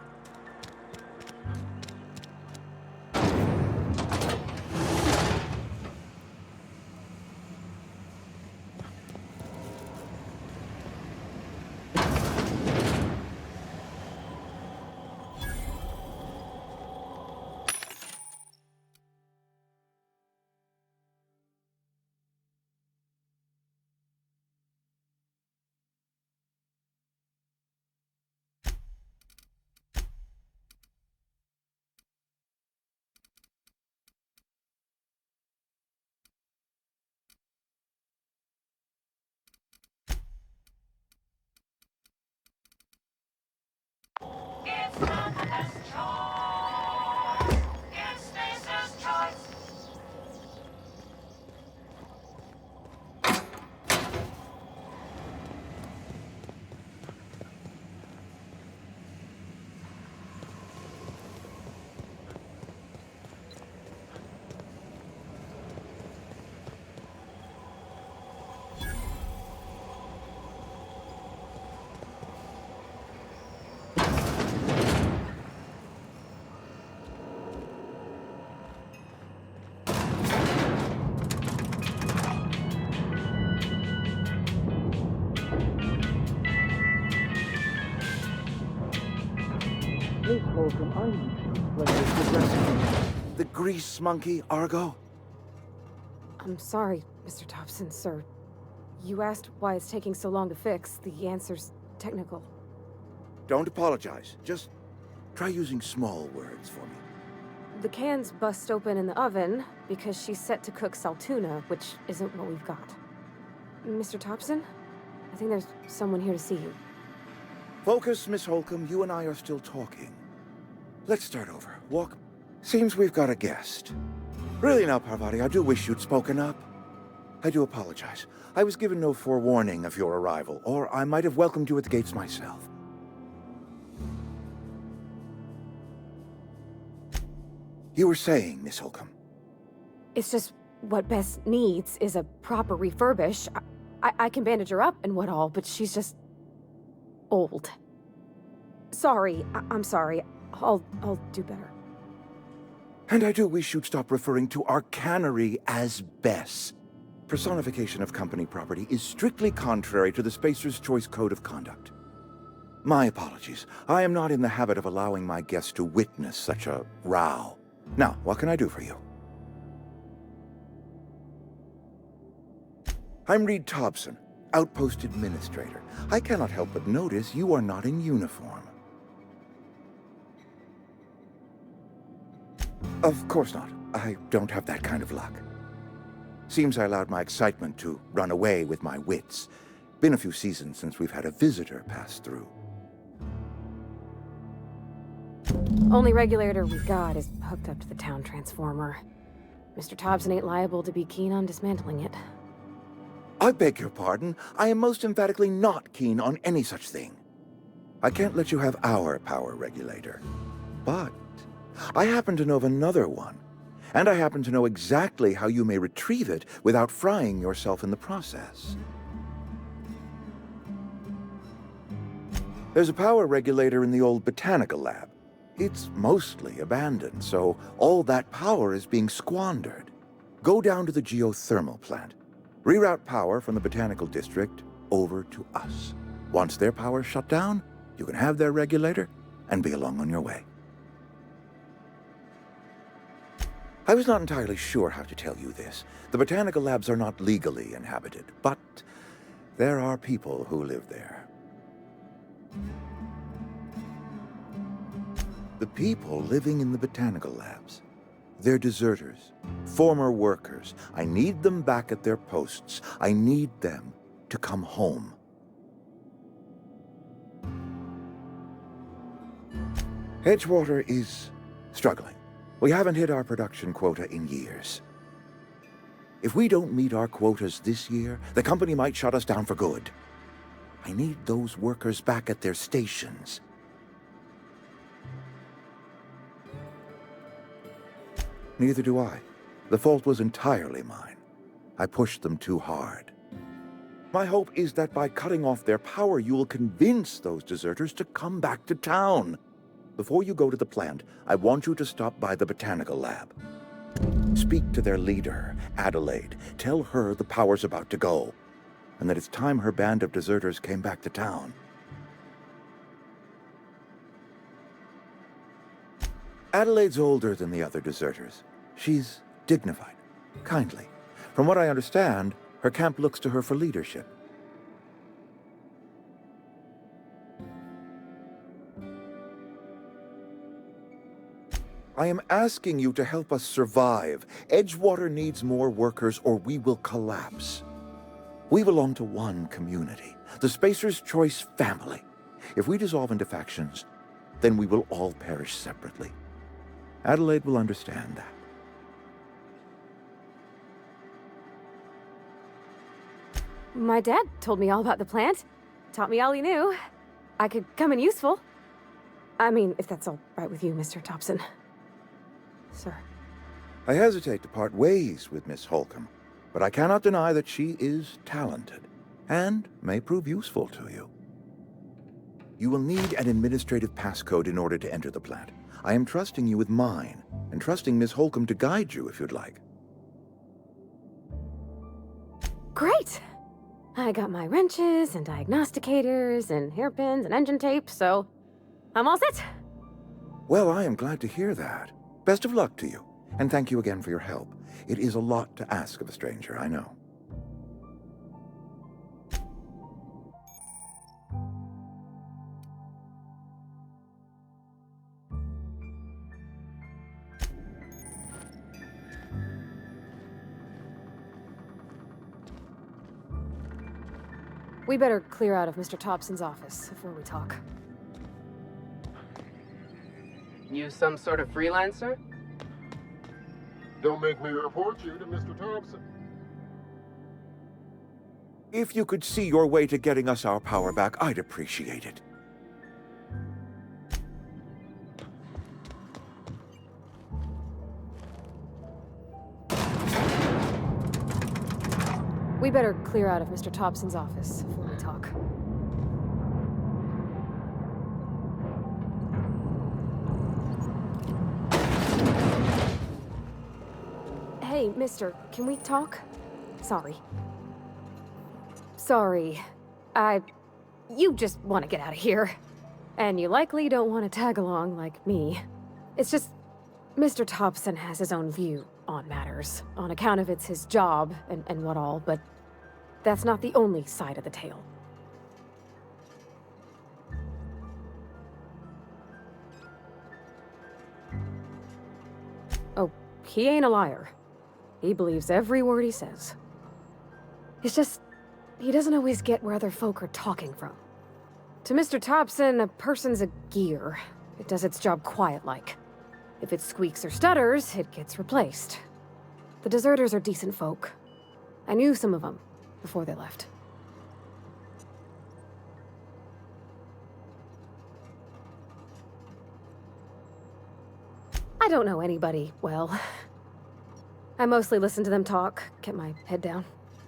S4: The grease monkey, Argo?
S23: I'm sorry, Mr. Thompson, sir. You asked why it's taking so long to fix. The answer's technical.
S4: Don't apologize. Just try using small words for me.
S23: The can's bust open in the oven because she's set to cook saltuna, which isn't what we've got. Mr. Thompson? I think there's someone here to see you.
S4: Focus, Miss Holcomb. You and I are still talking. Let's start over. Walk. Seems we've got a guest. Really now, Parvati, I do wish you'd spoken up. I do apologize. I was given no forewarning of your arrival, or I might have welcomed you at the gates myself. You were saying, Miss Holcomb.
S23: It's just what Bess needs is a proper refurbish. I can bandage her up and what all, but she's just old. Sorry, I'm sorry. I'll do better.
S4: And I do wish you'd stop referring to our cannery as Bess. Personification of company property is strictly contrary to the Spacer's Choice Code of Conduct. My apologies. I am not in the habit of allowing my guests to witness such a row. Now, what can I do for you? I'm Reed Thompson, Outpost Administrator. I cannot help but notice you are not in uniform. Of course not. I don't have that kind of luck. Seems I allowed my excitement to run away with my wits. Been a few seasons since we've had a visitor pass through.
S23: Only regulator we got is hooked up to the town transformer. Mr. Thompson ain't liable to be keen on dismantling it.
S4: I beg your pardon. I am most emphatically not keen on any such thing. I can't let you have our power regulator. But I happen to know of another one. And I happen to know exactly how you may retrieve it without frying yourself in the process. There's a power regulator in the old botanical lab. It's mostly abandoned, so all that power is being squandered. Go down to the geothermal plant. Reroute power from the Botanical District over to us. Once their power's shut down, you can have their regulator and be along on your way. I was not entirely sure how to tell you this. The botanical labs are not legally inhabited, but there are people who live there. The people living in the botanical labs, they're deserters, former workers. I need them back at their posts. I need them to come home. Edgewater is struggling. We haven't hit our production quota in years. If we don't meet our quotas this year, the company might shut us down for good. I need those workers back at their stations. Neither do I. The fault was entirely mine. I pushed them too hard. My hope is that by cutting off their power, you will convince those deserters to come back to town. Before you go to the plant, I want you to stop by the botanical lab. Speak to their leader, Adelaide. Tell her the power's about to go, and that it's time her band of deserters came back to town. Adelaide's older than the other deserters. She's dignified, kindly. From what I understand, her camp looks to her for leadership. I am asking you to help us survive. Edgewater needs more workers or we will collapse. We belong to one community, the Spacer's Choice family. If we dissolve into factions, then we will all perish separately. Adelaide will understand that.
S23: My dad told me all about the plant. Taught me all he knew. I could come in useful. I mean, if that's all right with you, Mr. Thompson. Sir.
S4: I hesitate to part ways with Miss Holcomb, but I cannot deny that she is talented and may prove useful to you. You will need an administrative passcode in order to enter the plant. I am trusting you with mine, and trusting Miss Holcomb to guide you if you'd like.
S23: Great! I got my wrenches and diagnosticators and hairpins and engine tape, so I'm all set.
S4: Well, I am glad to hear that. Best of luck to you, and thank you again for your help. It is a lot to ask of a stranger, I know.
S23: We better clear out of Mr. Thompson's office before we talk.
S17: You some sort of freelancer?
S16: Don't make me report you to Mr. Thompson.
S4: If you could see your way to getting us our power back, I'd appreciate it.
S23: We better clear out of Mr. Thompson's office before we talk. Hey, mister, can we talk? Sorry. You just want to get out of here. And you likely don't want to tag along like me. It's just, Mr. Thompson has his own view on matters, on account of it's his job and what all, but that's not the only side of the tale. Oh, he ain't a liar. He believes every word he says. It's just, he doesn't always get where other folk are talking from. To Mr. Thompson, a person's a gear. It does its job quiet-like. If it squeaks or stutters, it gets replaced. The deserters are decent folk. I knew some of them before they left. I don't know anybody well. I mostly listen to them talk, kept my head down.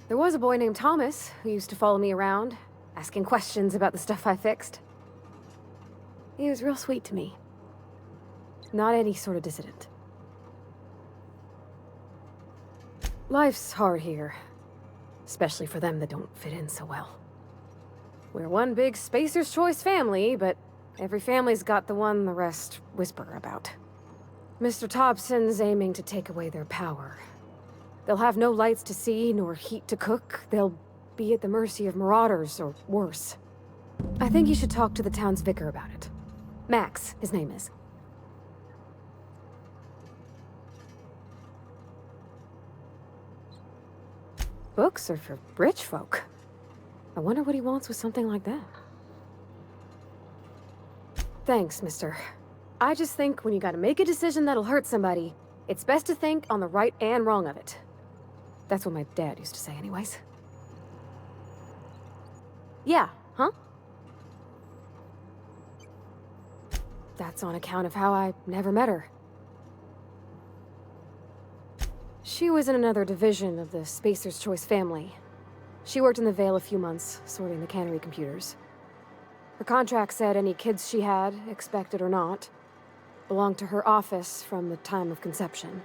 S23: There was a boy named Thomas who used to follow me around, asking questions about the stuff I fixed. He was real sweet to me. Not any sort of dissident. Life's hard here. especially for them that don't fit in so well. We're one big Spacer's Choice family, but every family's got the one the rest whisper about. Mr. Thompson's aiming to take away their power. They'll have no lights to see, nor heat to cook. They'll be at the mercy of marauders, or worse. I think you should talk to the town's vicar about it. Max, his name is. Books are for rich folk. I wonder what he wants with something like that. Thanks, mister. I just think when you gotta make a decision that'll hurt somebody, it's best to think on the right and wrong of it. That's what my dad used to say anyways. Yeah, huh? That's on account of how I never met her. She was in another division of the Spacer's Choice family. She worked in the Vale a few months, sorting the cannery computers. Her contract said any kids she had, expected or not, belonged to her office from the time of conception.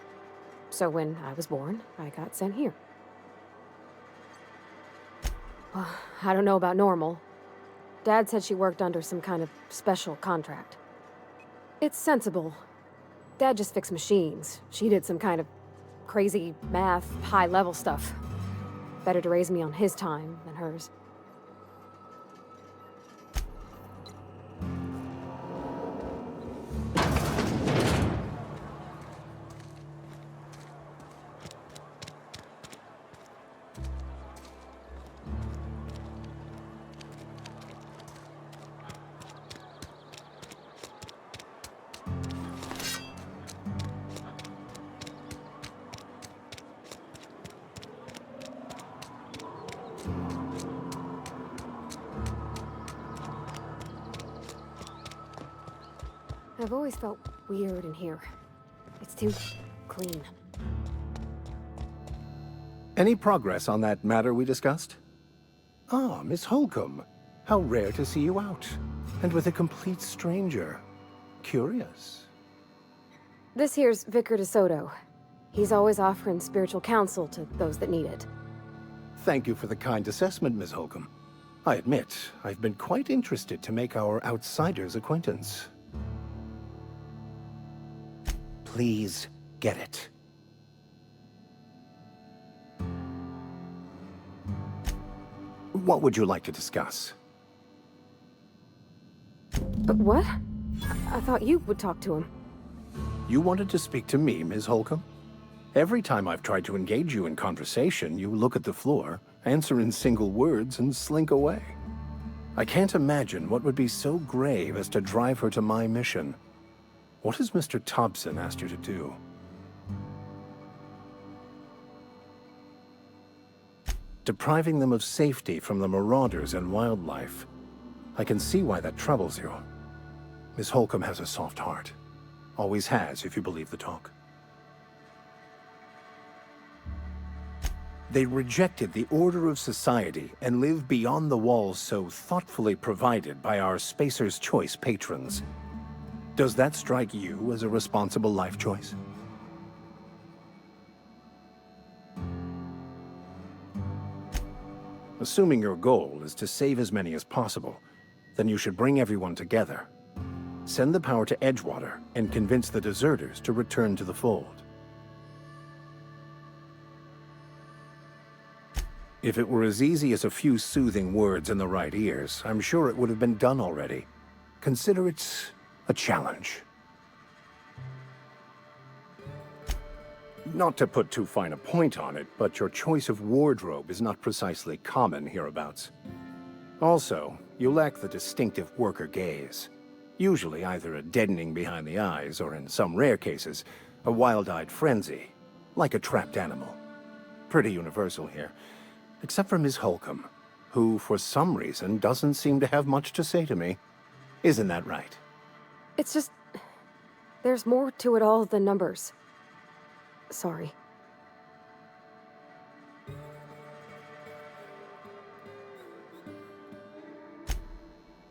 S23: So when I was born, I got sent here. Well, I don't know about normal. Dad said she worked under some kind of special contract. It's sensible. Dad just fixed machines. She did some kind of crazy math, high-level stuff. Better to raise me on his time than hers. I've always felt weird in here. It's too clean.
S19: Any progress on that matter we discussed? Ah, Miss Holcomb. How rare to see you out. And with a complete stranger. Curious.
S23: This here's Vicar DeSoto. He's always offering spiritual counsel to those that need it.
S19: Thank you for the kind assessment, Miss Holcomb. I admit, I've been quite interested to make our outsider's acquaintance. Please get it. What would you like to discuss?
S23: But what? I thought you would talk to him.
S19: You wanted to speak to me, Ms. Holcomb? Every time I've tried to engage you in conversation, you look at the floor, answer in single words, and slink away. I can't imagine what would be so grave as to drive her to my mission. What has Mr. Thompson asked you to do? Depriving them of safety from the marauders and wildlife. I can see why that troubles you. Miss Holcomb has a soft heart. Always has, if you believe the talk. They rejected the order of society and live beyond the walls so thoughtfully provided by our Spacer's Choice patrons. Does that strike you as a responsible life choice? Assuming your goal is to save as many as possible, then you should bring everyone together. Send the power to Edgewater and convince the deserters to return to the fold. If it were as easy as a few soothing words in the right ears, I'm sure it would have been done already. Consider it a challenge. Not to put too fine a point on it, but your choice of wardrobe is not precisely common hereabouts. Also, you lack the distinctive worker gaze. Usually either a deadening behind the eyes, or in some rare cases, a wild-eyed frenzy, like a trapped animal. Pretty universal here, except for Ms. Holcomb, who, for some reason, doesn't seem to have much to say to me. Isn't that right?
S23: It's just... there's more to it all than numbers. Sorry.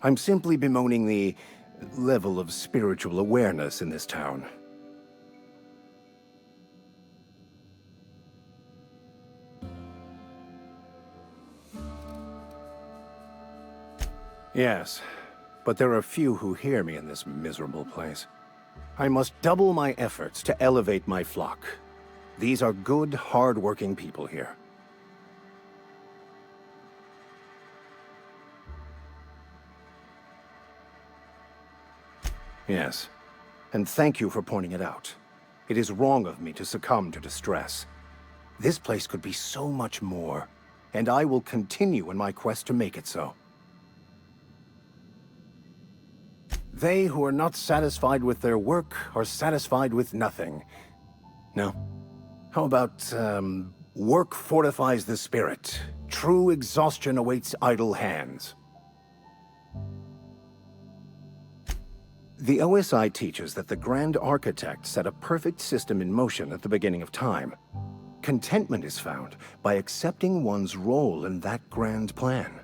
S19: I'm simply bemoaning the level of spiritual awareness in this town. Yes, but there are few who hear me in this miserable place. I must double my efforts to elevate my flock. These are good, hard-working people here. Yes, and thank you for pointing it out. It is wrong of me to succumb to distress. This place could be so much more, and I will continue in my quest to make it so. They who are not satisfied with their work are satisfied with nothing. No? How about, work fortifies the spirit. True exhaustion awaits idle hands. The OSI teaches that the Grand Architect set a perfect system in motion at the beginning of time. Contentment is found by accepting one's role in that grand plan.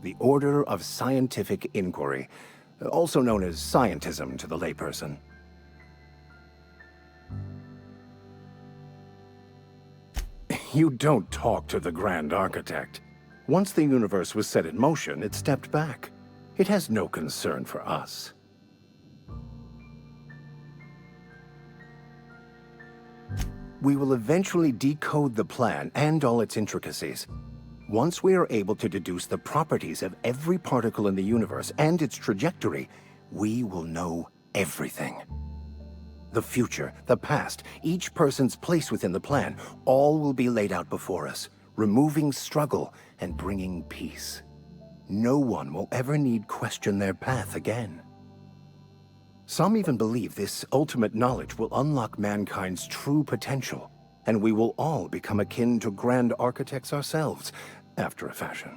S19: The Order of Scientific Inquiry, also known as scientism to the layperson. You don't talk to the Grand Architect. Once the universe was set in motion, it stepped back. It has no concern for us. We will eventually decode the plan and all its intricacies. Once we are able to deduce the properties of every particle in the universe and its trajectory, we will know everything. The future, the past, each person's place within the plan, all will be laid out before us, removing struggle and bringing peace. No one will ever need question their path again. Some even believe this ultimate knowledge will unlock mankind's true potential, and we will all become akin to grand architects ourselves, after a fashion.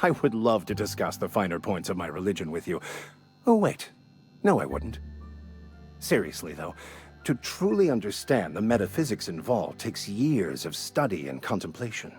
S19: I would love to discuss the finer points of my religion with you. Oh, wait. No, I wouldn't. Seriously, though, to truly understand the metaphysics involved takes years of study and contemplation.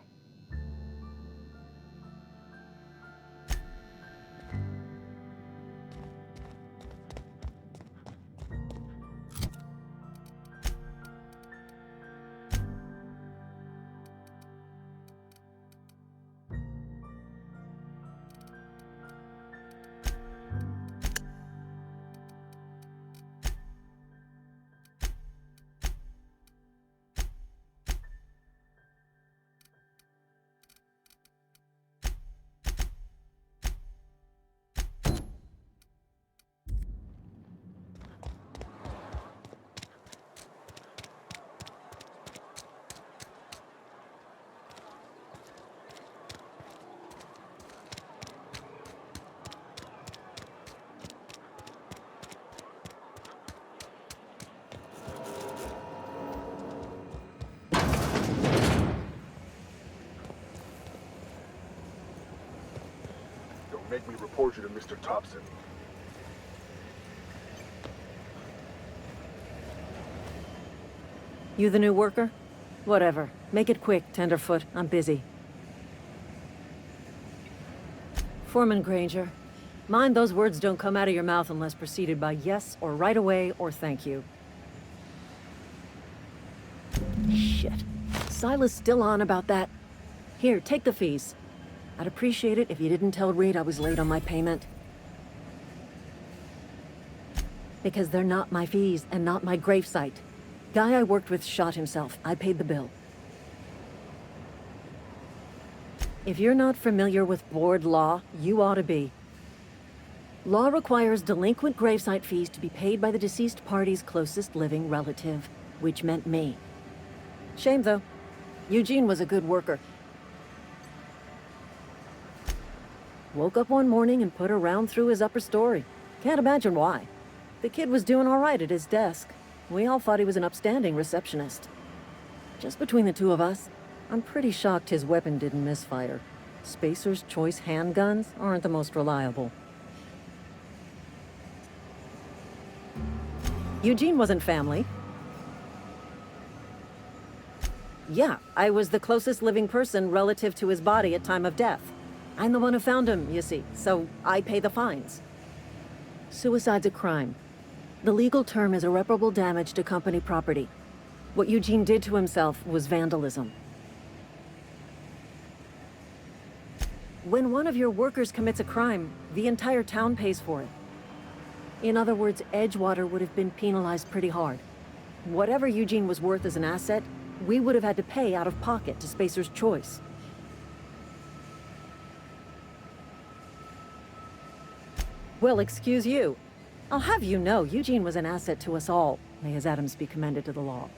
S16: Make me report you to Mr. Thompson.
S7: You the new worker? Whatever. Make it quick, Tenderfoot. I'm busy. Foreman Granger, mind those words don't come out of your mouth unless preceded by yes, or right away, or thank you. Shit. Silas still on about that. Here, take the fees. I'd appreciate it if you didn't tell Reed I was late on my payment. Because they're not my fees and not my gravesite. Guy I worked with shot himself. I paid the bill. If you're not familiar with board law, you ought to be. Law requires delinquent gravesite fees to be paid by the deceased party's closest living relative, which meant me. Shame, though. Eugene was a good worker. Woke up one morning and put a round through his upper story. Can't imagine why. The kid was doing all right at his desk. We all thought he was an upstanding receptionist. Just between the two of us, I'm pretty shocked his weapon didn't misfire. Spacer's Choice handguns aren't the most reliable. Eugene wasn't family. Yeah, I was the closest living person relative to his body at time of death. I'm the one who found him, you see, so I pay the fines. Suicide's a crime. The legal term is irreparable damage to company property. What Eugene did to himself was vandalism. When one of your workers commits a crime, the entire town pays for it. In other words, Edgewater would have been penalized pretty hard. Whatever Eugene was worth as an asset, we would have had to pay out of pocket to Spacer's Choice. Well, excuse you. I'll have you know, Eugene was an asset to us all. May his atoms be commended to the law.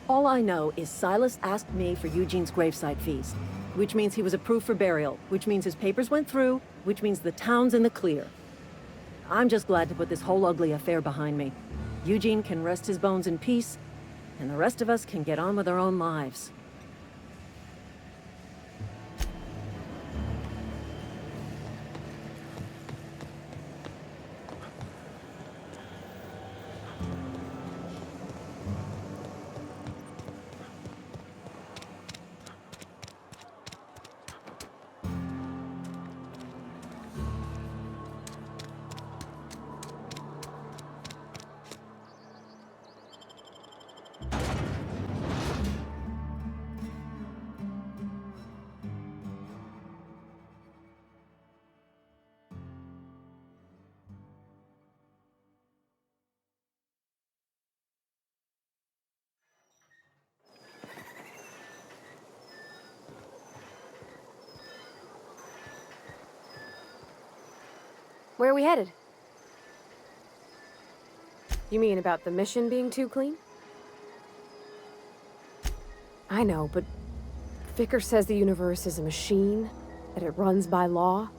S7: All I know is Silas asked me for Eugene's gravesite fees, which means he was approved for burial, which means his papers went through, which means the town's in the clear. I'm just glad to put this whole ugly affair behind me. Eugene can rest his bones in peace, and the rest of us can get on with our own lives.
S23: Where are we headed? You mean about the mission being too clean? I know, but Vicker says the universe is a machine, that it runs by law.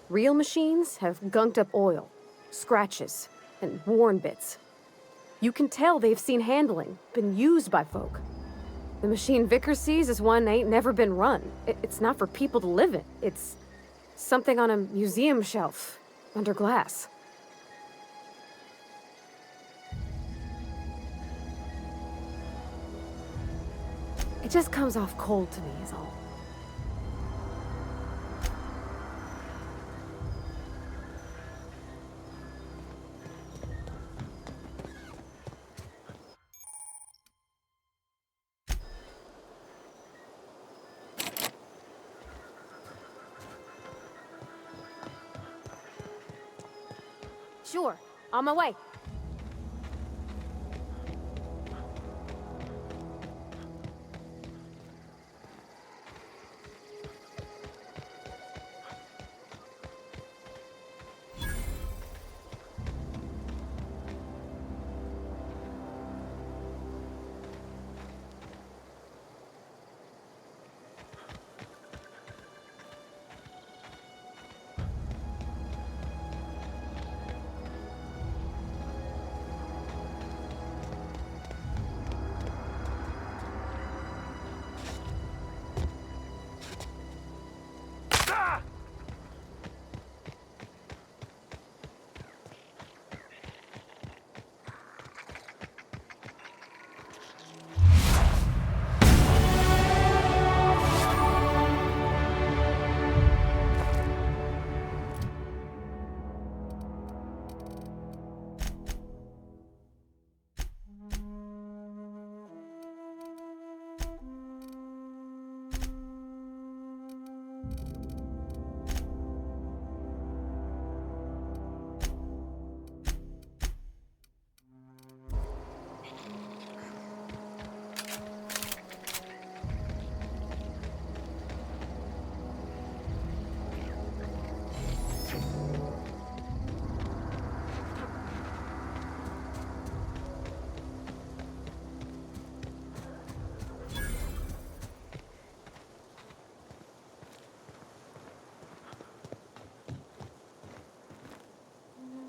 S23: Real machines have gunked up oil, scratches, and worn bits. You can tell they've seen handling, been used by folk. The machine Vicker sees is one ain't never been run. It's not for people to live in. It's something on a museum shelf, under glass. It just comes off cold to me, is all. Sure, on my way.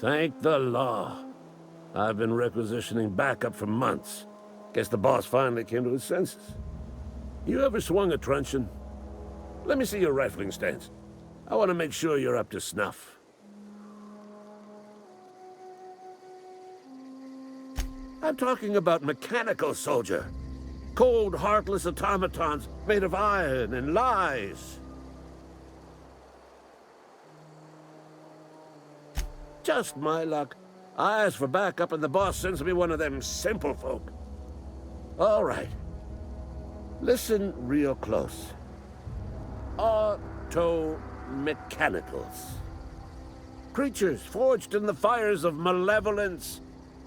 S3: Thank the law. I've been requisitioning backup for months. Guess the boss finally came to his senses. You ever swung a truncheon? Let me see your rifling stance. I want to make sure you're up to snuff. I'm talking about mechanical soldier. Cold, heartless automatons made of iron and lies. Just my luck. I ask for backup and the boss sends me one of them simple folk. All right. Listen real close. Auto-mechanicals. Creatures forged in the fires of malevolence.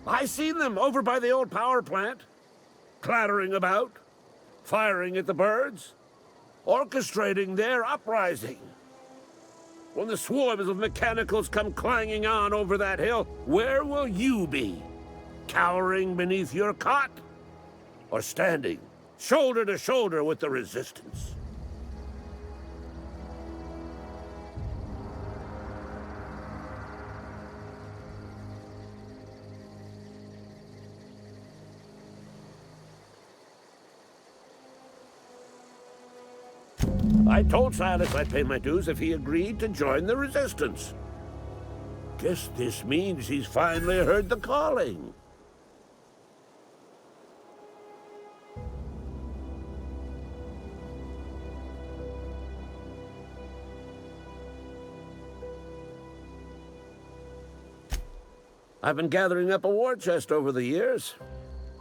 S3: I seen them over by the old power plant. Clattering about, firing at the birds, orchestrating their uprising. When the swarms of mechanicals come clanging on over that hill, where will you be? Cowering beneath your cot? Or standing, shoulder to shoulder with the resistance? I told Silas I'd pay my dues if he agreed to join the resistance. Guess this means he's finally heard the calling. I've been gathering up a war chest over the years.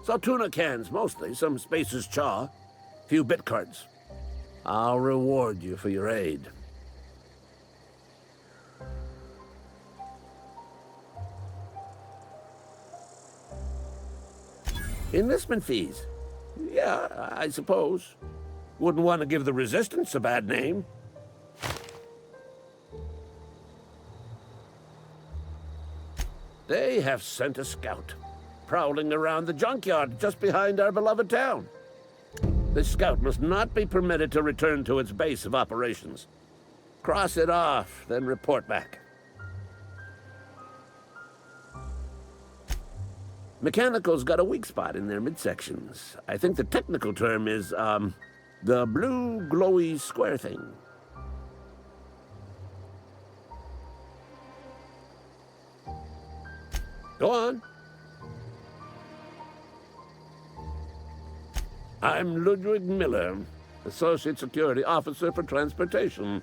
S3: Saltuna cans, mostly, some Spacer's Chaw, few bit cards. I'll reward you for your aid. Enlistment fees? Yeah, I suppose. Wouldn't want to give the Resistance a bad name. They have sent a scout, prowling around the junkyard just behind our beloved town. This scout must not be permitted to return to its base of operations. Cross it off, then report back. Mechanicals got a weak spot in their midsections. I think the technical term is, the blue glowy square thing. Go on. I'm Ludwig Miller, Associate Security Officer for Transportation.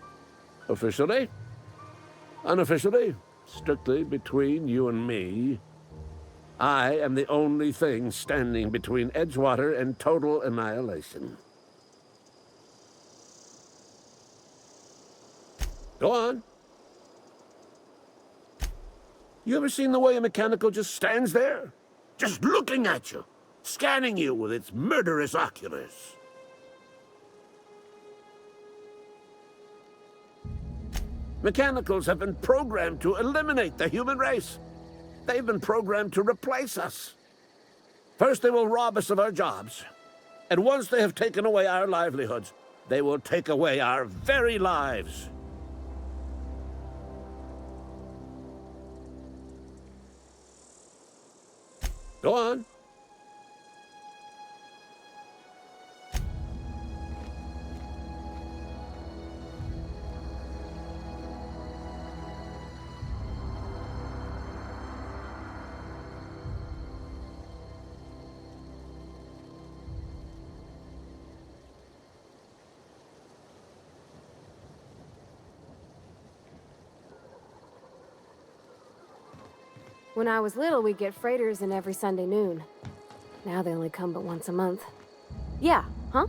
S3: Officially? Unofficially? Strictly between you and me. I am the only thing standing between Edgewater and total annihilation. Go on. You ever seen the way a mechanical just stands there? Just looking at you, scanning you with its murderous oculars. Mechanicals have been programmed to eliminate the human race. They've been programmed to replace us. First, they will rob us of our jobs. And once they have taken away our livelihoods, they will take away our very lives. Go on.
S23: When I was little, we'd get freighters in every Sunday noon. Now they only come but once a month. Yeah, huh?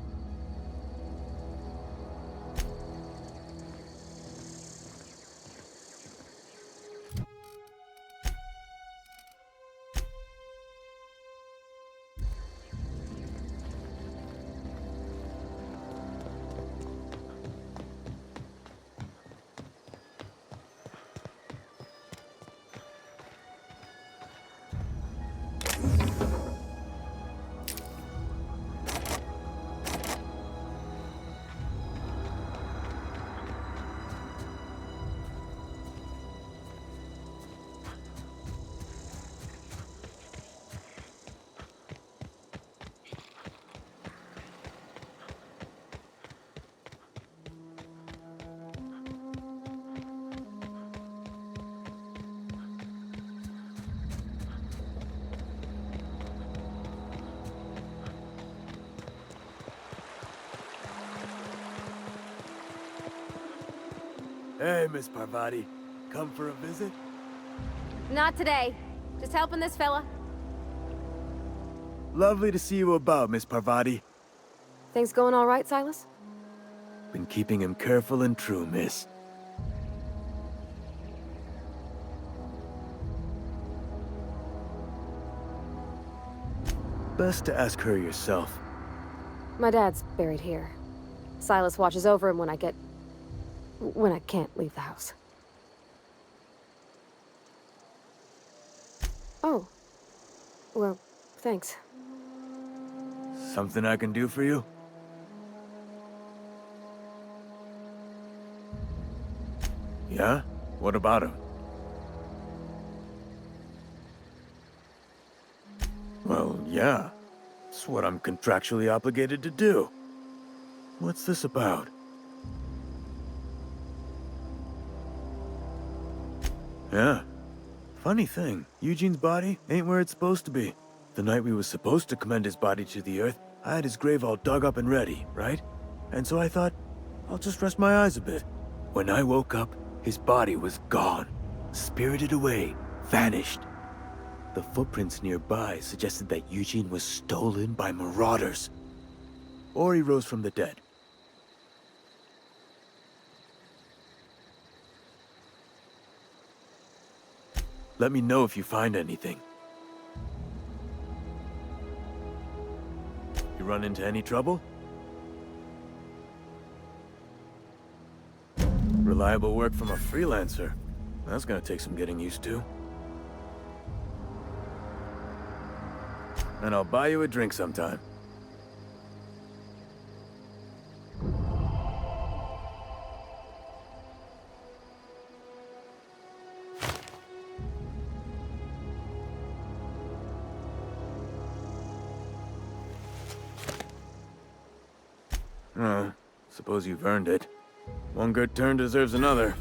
S10: Hey, Miss Parvati. Come for a visit?
S23: Not today. Just helping this fella.
S10: Lovely to see you about, Miss Parvati.
S23: Things going all right, Silas?
S10: Been keeping him careful and true, miss. Best to ask her yourself.
S23: My dad's buried here. Silas watches over him when I can't leave the house. Oh. Well, thanks.
S10: Something I can do for you? Yeah? What about him? Well, yeah. It's what I'm contractually obligated to do. What's this about? Yeah. Funny thing, Eugene's body ain't where it's supposed to be. The night we was supposed to commend his body to the earth, I had his grave all dug up and ready, right? And so I thought, I'll just rest my eyes a bit. When I woke up, his body was gone. Spirited away, vanished. The footprints nearby suggested that Eugene was stolen by marauders. Or he rose from the dead. Let me know if you find anything. You run into any trouble? Reliable work from a freelancer. That's gonna take some getting used to. And I'll buy you a drink sometime. Suppose you've earned it. One good turn deserves another.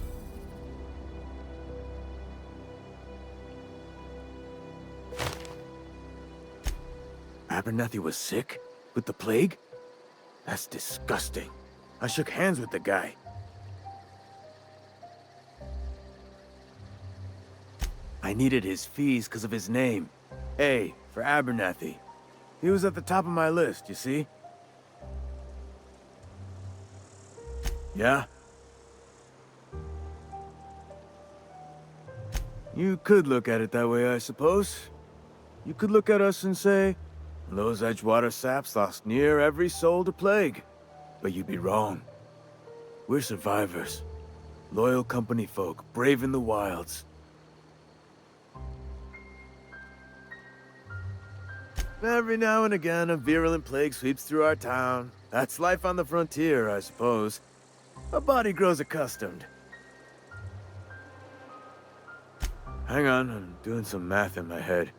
S10: Abernathy was sick? With the plague? That's disgusting. I shook hands with the guy. I needed his fees because of his name. A for Abernathy. He was at the top of my list, you see? Yeah? You could look at it that way, I suppose. You could look at us and say, those Edgewater saps lost near every soul to plague. But you'd be wrong. We're survivors. Loyal company folk, brave in the wilds. Every now and again, a virulent plague sweeps through our town. That's life on the frontier, I suppose. A body grows accustomed. Hang on, I'm doing some math in my head.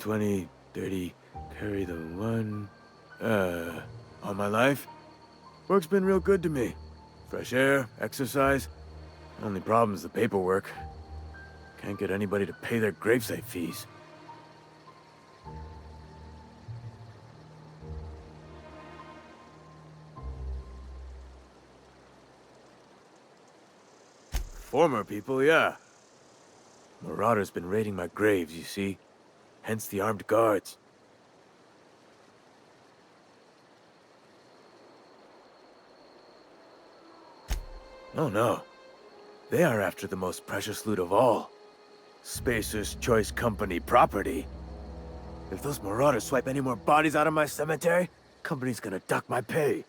S10: 20, 30, carry the 1... all my life? Work's been real good to me. Fresh air, exercise. Only problem's the paperwork. Can't get anybody to pay their gravesite fees. Former people, yeah. Marauders been raiding my graves, you see. Hence the armed guards. Oh no. They are after the most precious loot of all. Spacer's Choice Company property. If those marauders swipe any more bodies out of my cemetery, company's gonna duck my pay.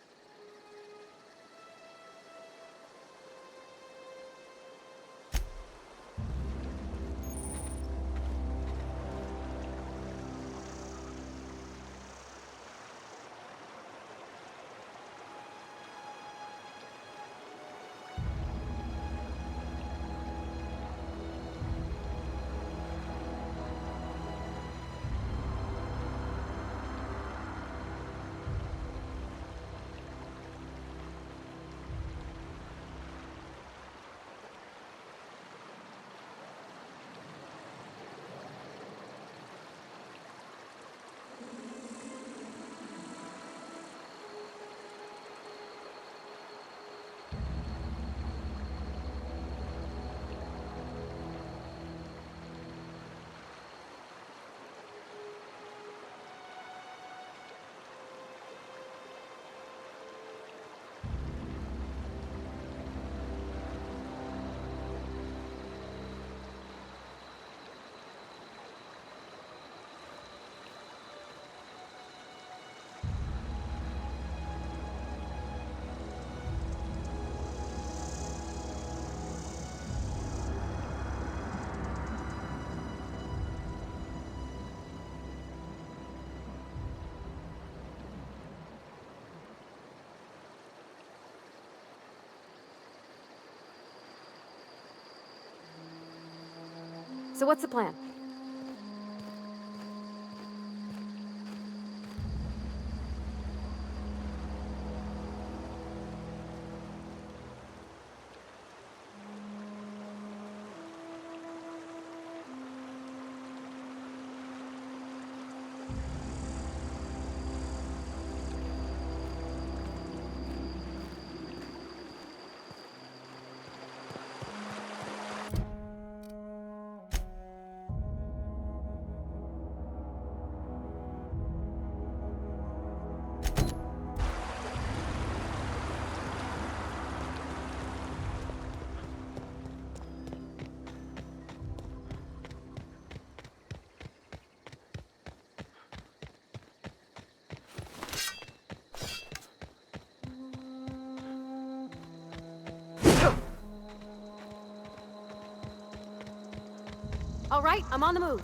S23: So what's the plan? All right, I'm on the move.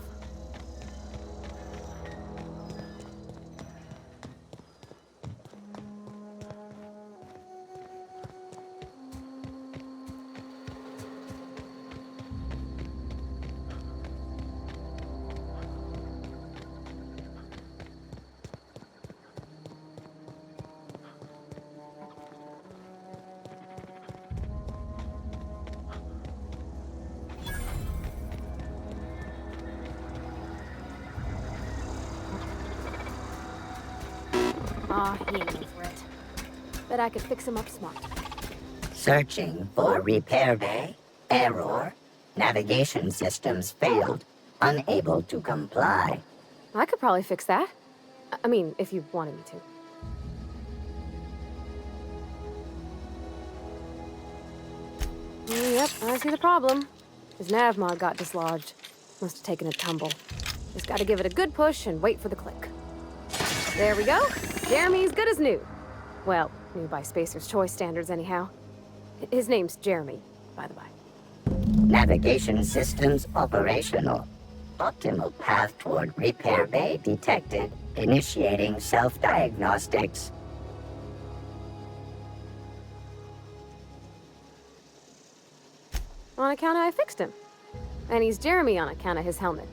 S23: Aw, he ain't over it. Bet I could fix him up smart.
S5: Searching for repair bay. Error. Navigation systems failed. Unable to comply.
S23: I could probably fix that. I mean, if you wanted me to. Yep, I see the problem. His nav mod got dislodged. Must have taken a tumble. Just gotta give it a good push and wait for the click. There we go. Jeremy's good as new. Well, new by Spacer's Choice standards anyhow. His name's Jeremy, by the by.
S5: Navigation systems operational. Optimal path toward repair bay detected. Initiating self-diagnostics.
S23: On account of I fixed him. And he's Jeremy on account of his helmet.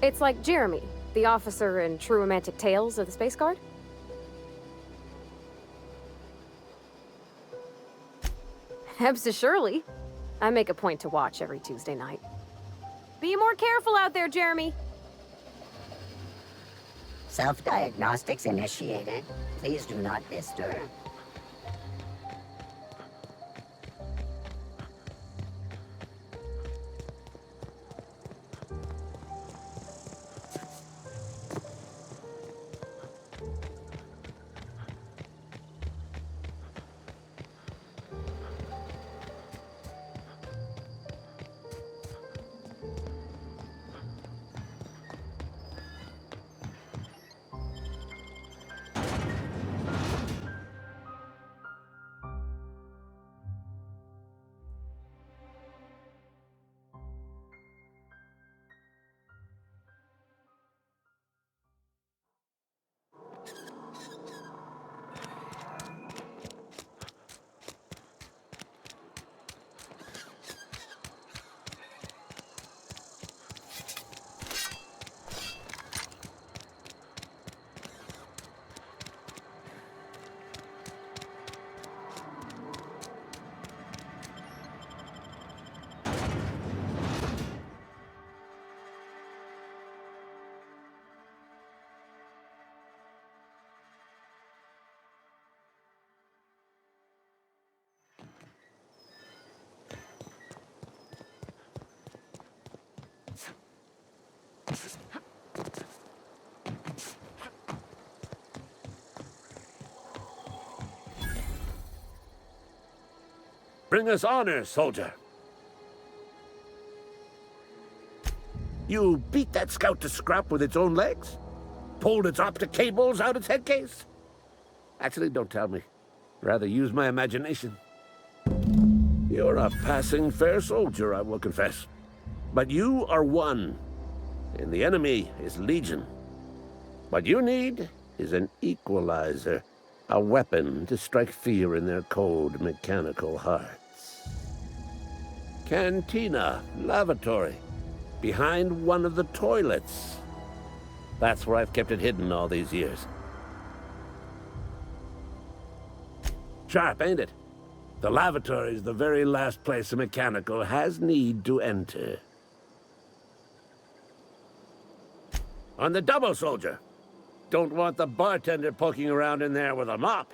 S23: It's like Jeremy, the officer in True Romantic Tales of the Space Guard. Hebs to Shirley. I make a point to watch every Tuesday night. Be more careful out there, Jeremy.
S5: Self-diagnostics initiated. Please do not disturb.
S3: Bring us honor, soldier. You beat that scout to scrap with its own legs? Pulled its optic cables out its head case? Actually, don't tell me. Rather use my imagination. You're a passing fair soldier, I will confess. But you are one, and the enemy is legion. What you need is an equalizer. A weapon to strike fear in their cold, mechanical hearts. Cantina, lavatory. behind one of the toilets. That's where I've kept it hidden all these years. Sharp, ain't it? The lavatory is the very last place a mechanical has need to enter. On the double, soldier. Don't want the bartender poking around in there with a mop.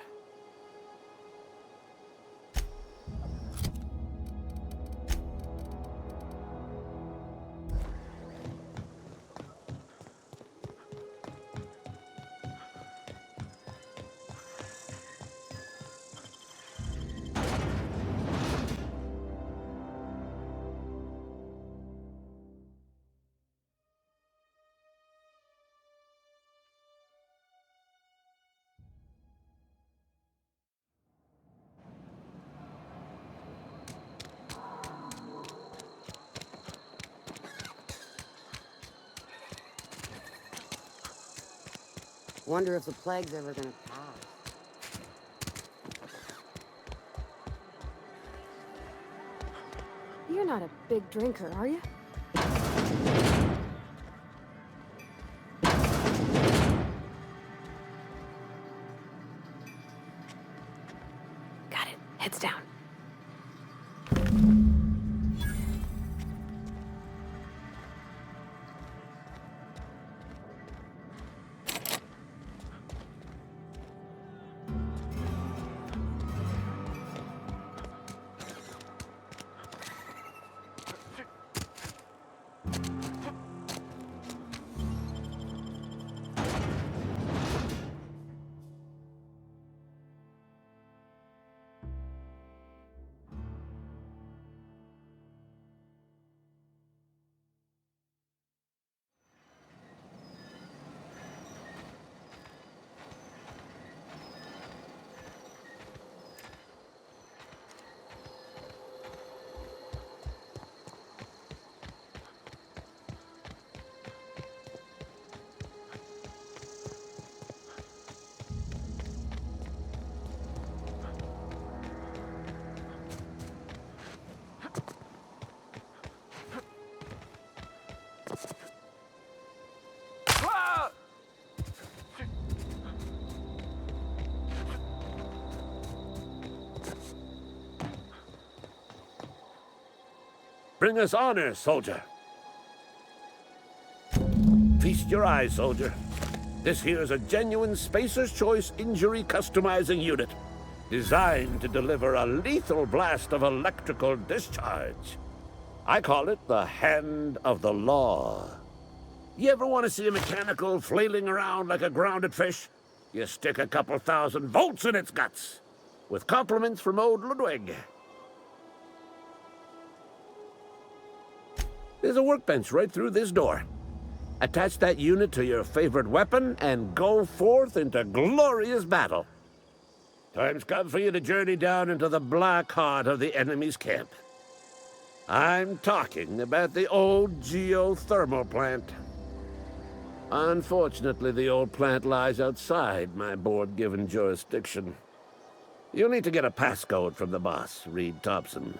S14: Wonder if the plague's ever gonna pass.
S23: You're not a big drinker, are you? Got it. Heads down.
S3: Bring us honor, soldier. Feast your eyes, soldier. This here's a genuine Spacer's Choice injury customizing unit, designed to deliver a lethal blast of electrical discharge. I call it the Hand of the Law. You ever want to see a mechanical flailing around like a grounded fish? You stick a couple thousand volts in its guts. With compliments from old Ludwig. There's a workbench right through this door. Attach that unit to your favorite weapon and go forth into glorious battle. Time's come for you to journey down into the black heart of the enemy's camp. I'm talking about the old geothermal plant. Unfortunately, the old plant lies outside my board-given jurisdiction. You'll need to get a passcode from the boss, Reed Thompson.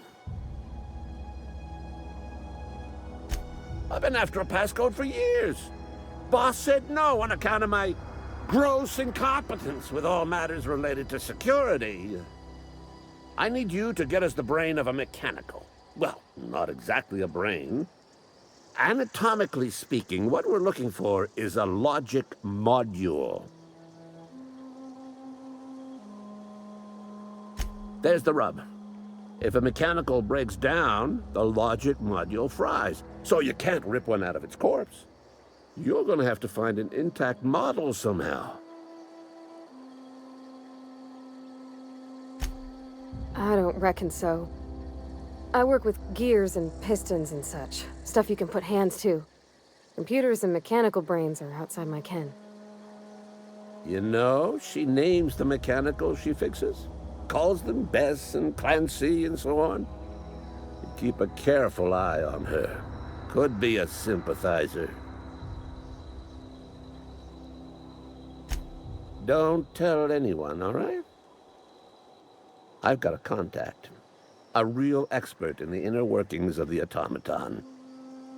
S3: I've been after a passcode for years. Boss said no on account of my gross incompetence with all matters related to security. I need you to get us the brain of a mechanical. Well, not exactly a brain. Anatomically speaking, what we're looking for is a logic module. There's the rub. If a mechanical breaks down, the logic module fries, so you can't rip one out of its corpse. You're going to have to find an intact model somehow.
S23: I don't reckon so. I work with gears and pistons and such. Stuff you can put hands to. Computers and mechanical brains are outside my ken.
S3: You know, she names the mechanicals she fixes. Calls them Bess and Clancy and so on. You keep a careful eye on her. Could be a sympathizer. Don't tell anyone, all right? I've got a contact. A real expert in the inner workings of the automaton.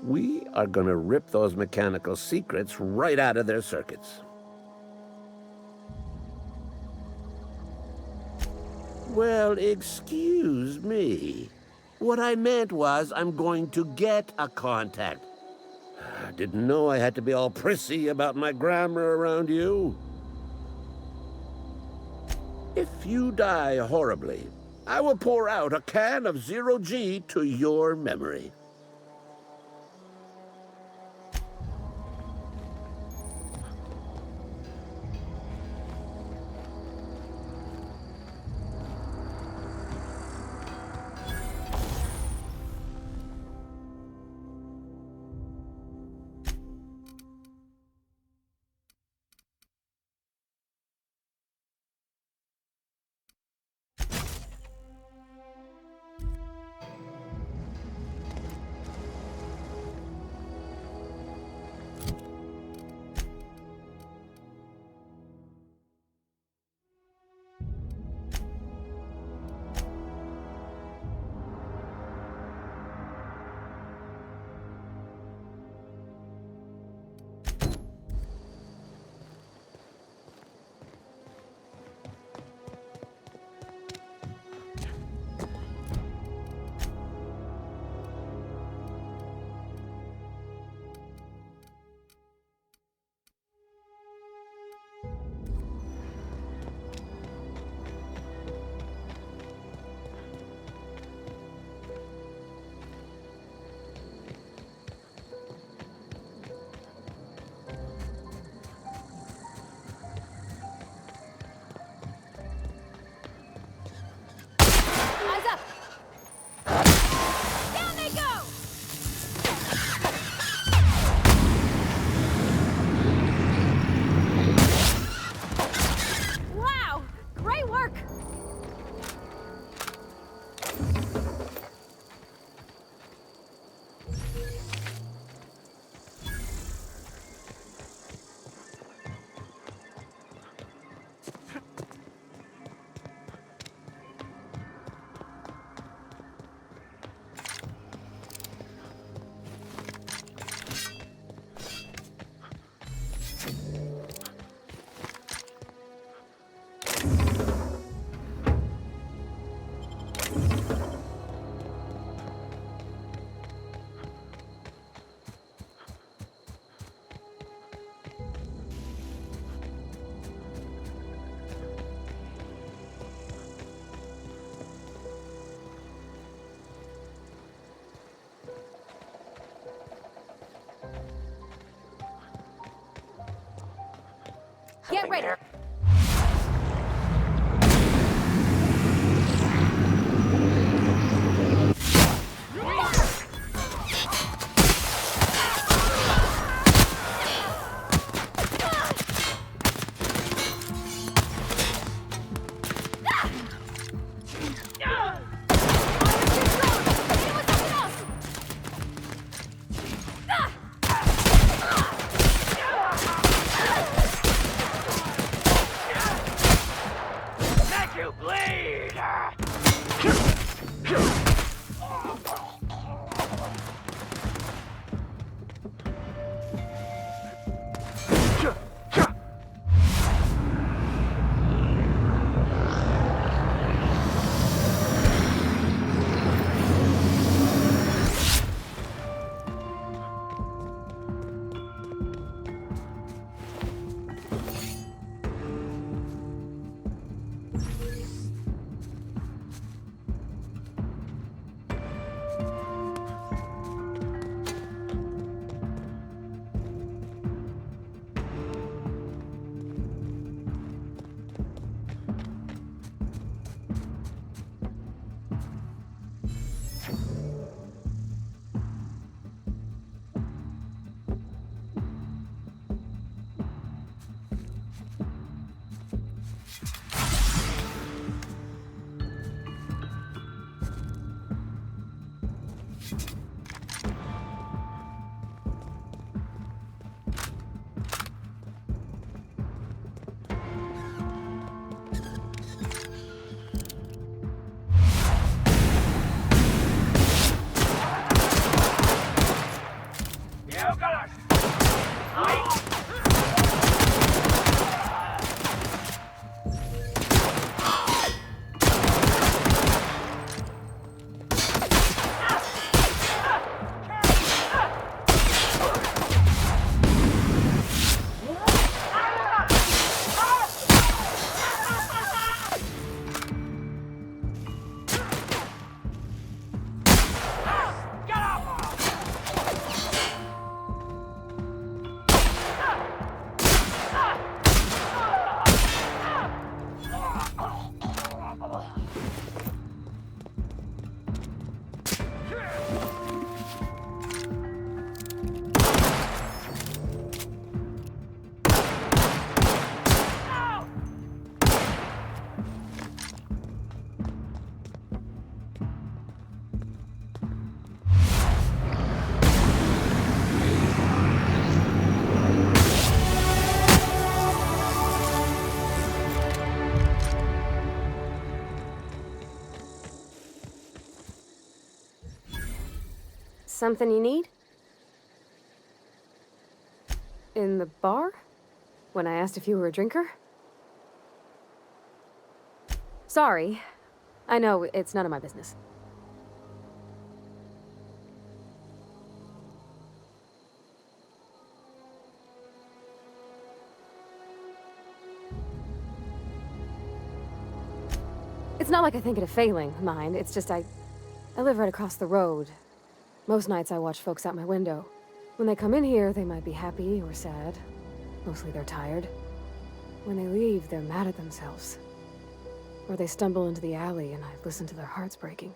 S3: We are gonna rip those mechanical secrets right out of their circuits. Well, excuse me. What I meant was I'm going to get a contact. I didn't know I had to be all prissy about my grammar around you. If you die horribly, I will pour out a can of 0G to your memory.
S23: Wow! Great work! Get ready! Something you need? In the bar? When I asked if you were a drinker? Sorry. I know, it's none of my business. It's not like I think it a failing, mind. It's just I live right across the road. Most nights I watch folks out my window. When they come in here, they might be happy or sad. Mostly they're tired. When they leave, they're mad at themselves. Or they stumble into the alley and I listen to their hearts breaking.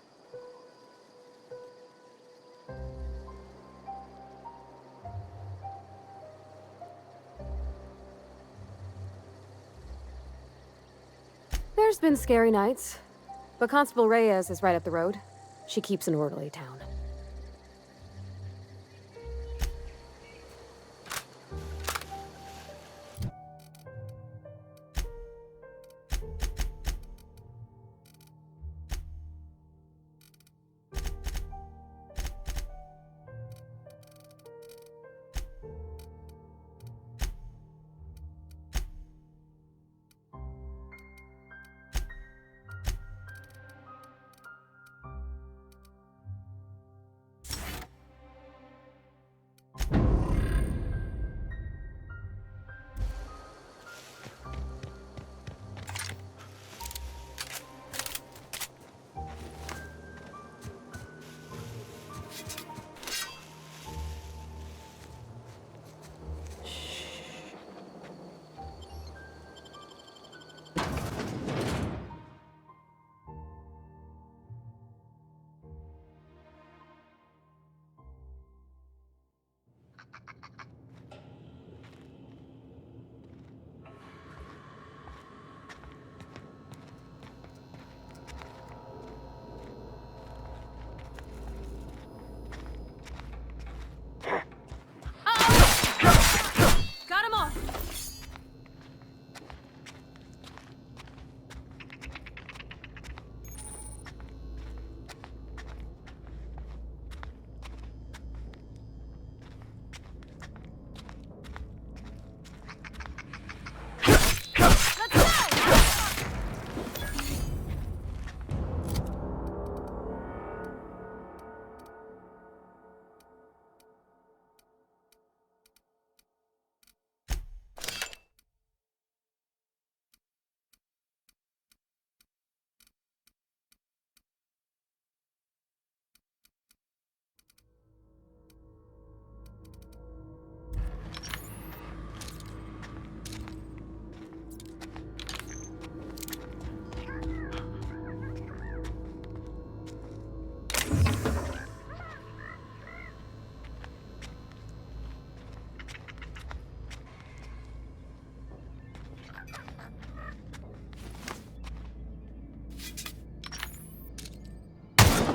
S23: There's been scary nights, but Constable Reyes is right up the road. She keeps an orderly town. Got him all!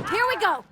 S23: Here we go!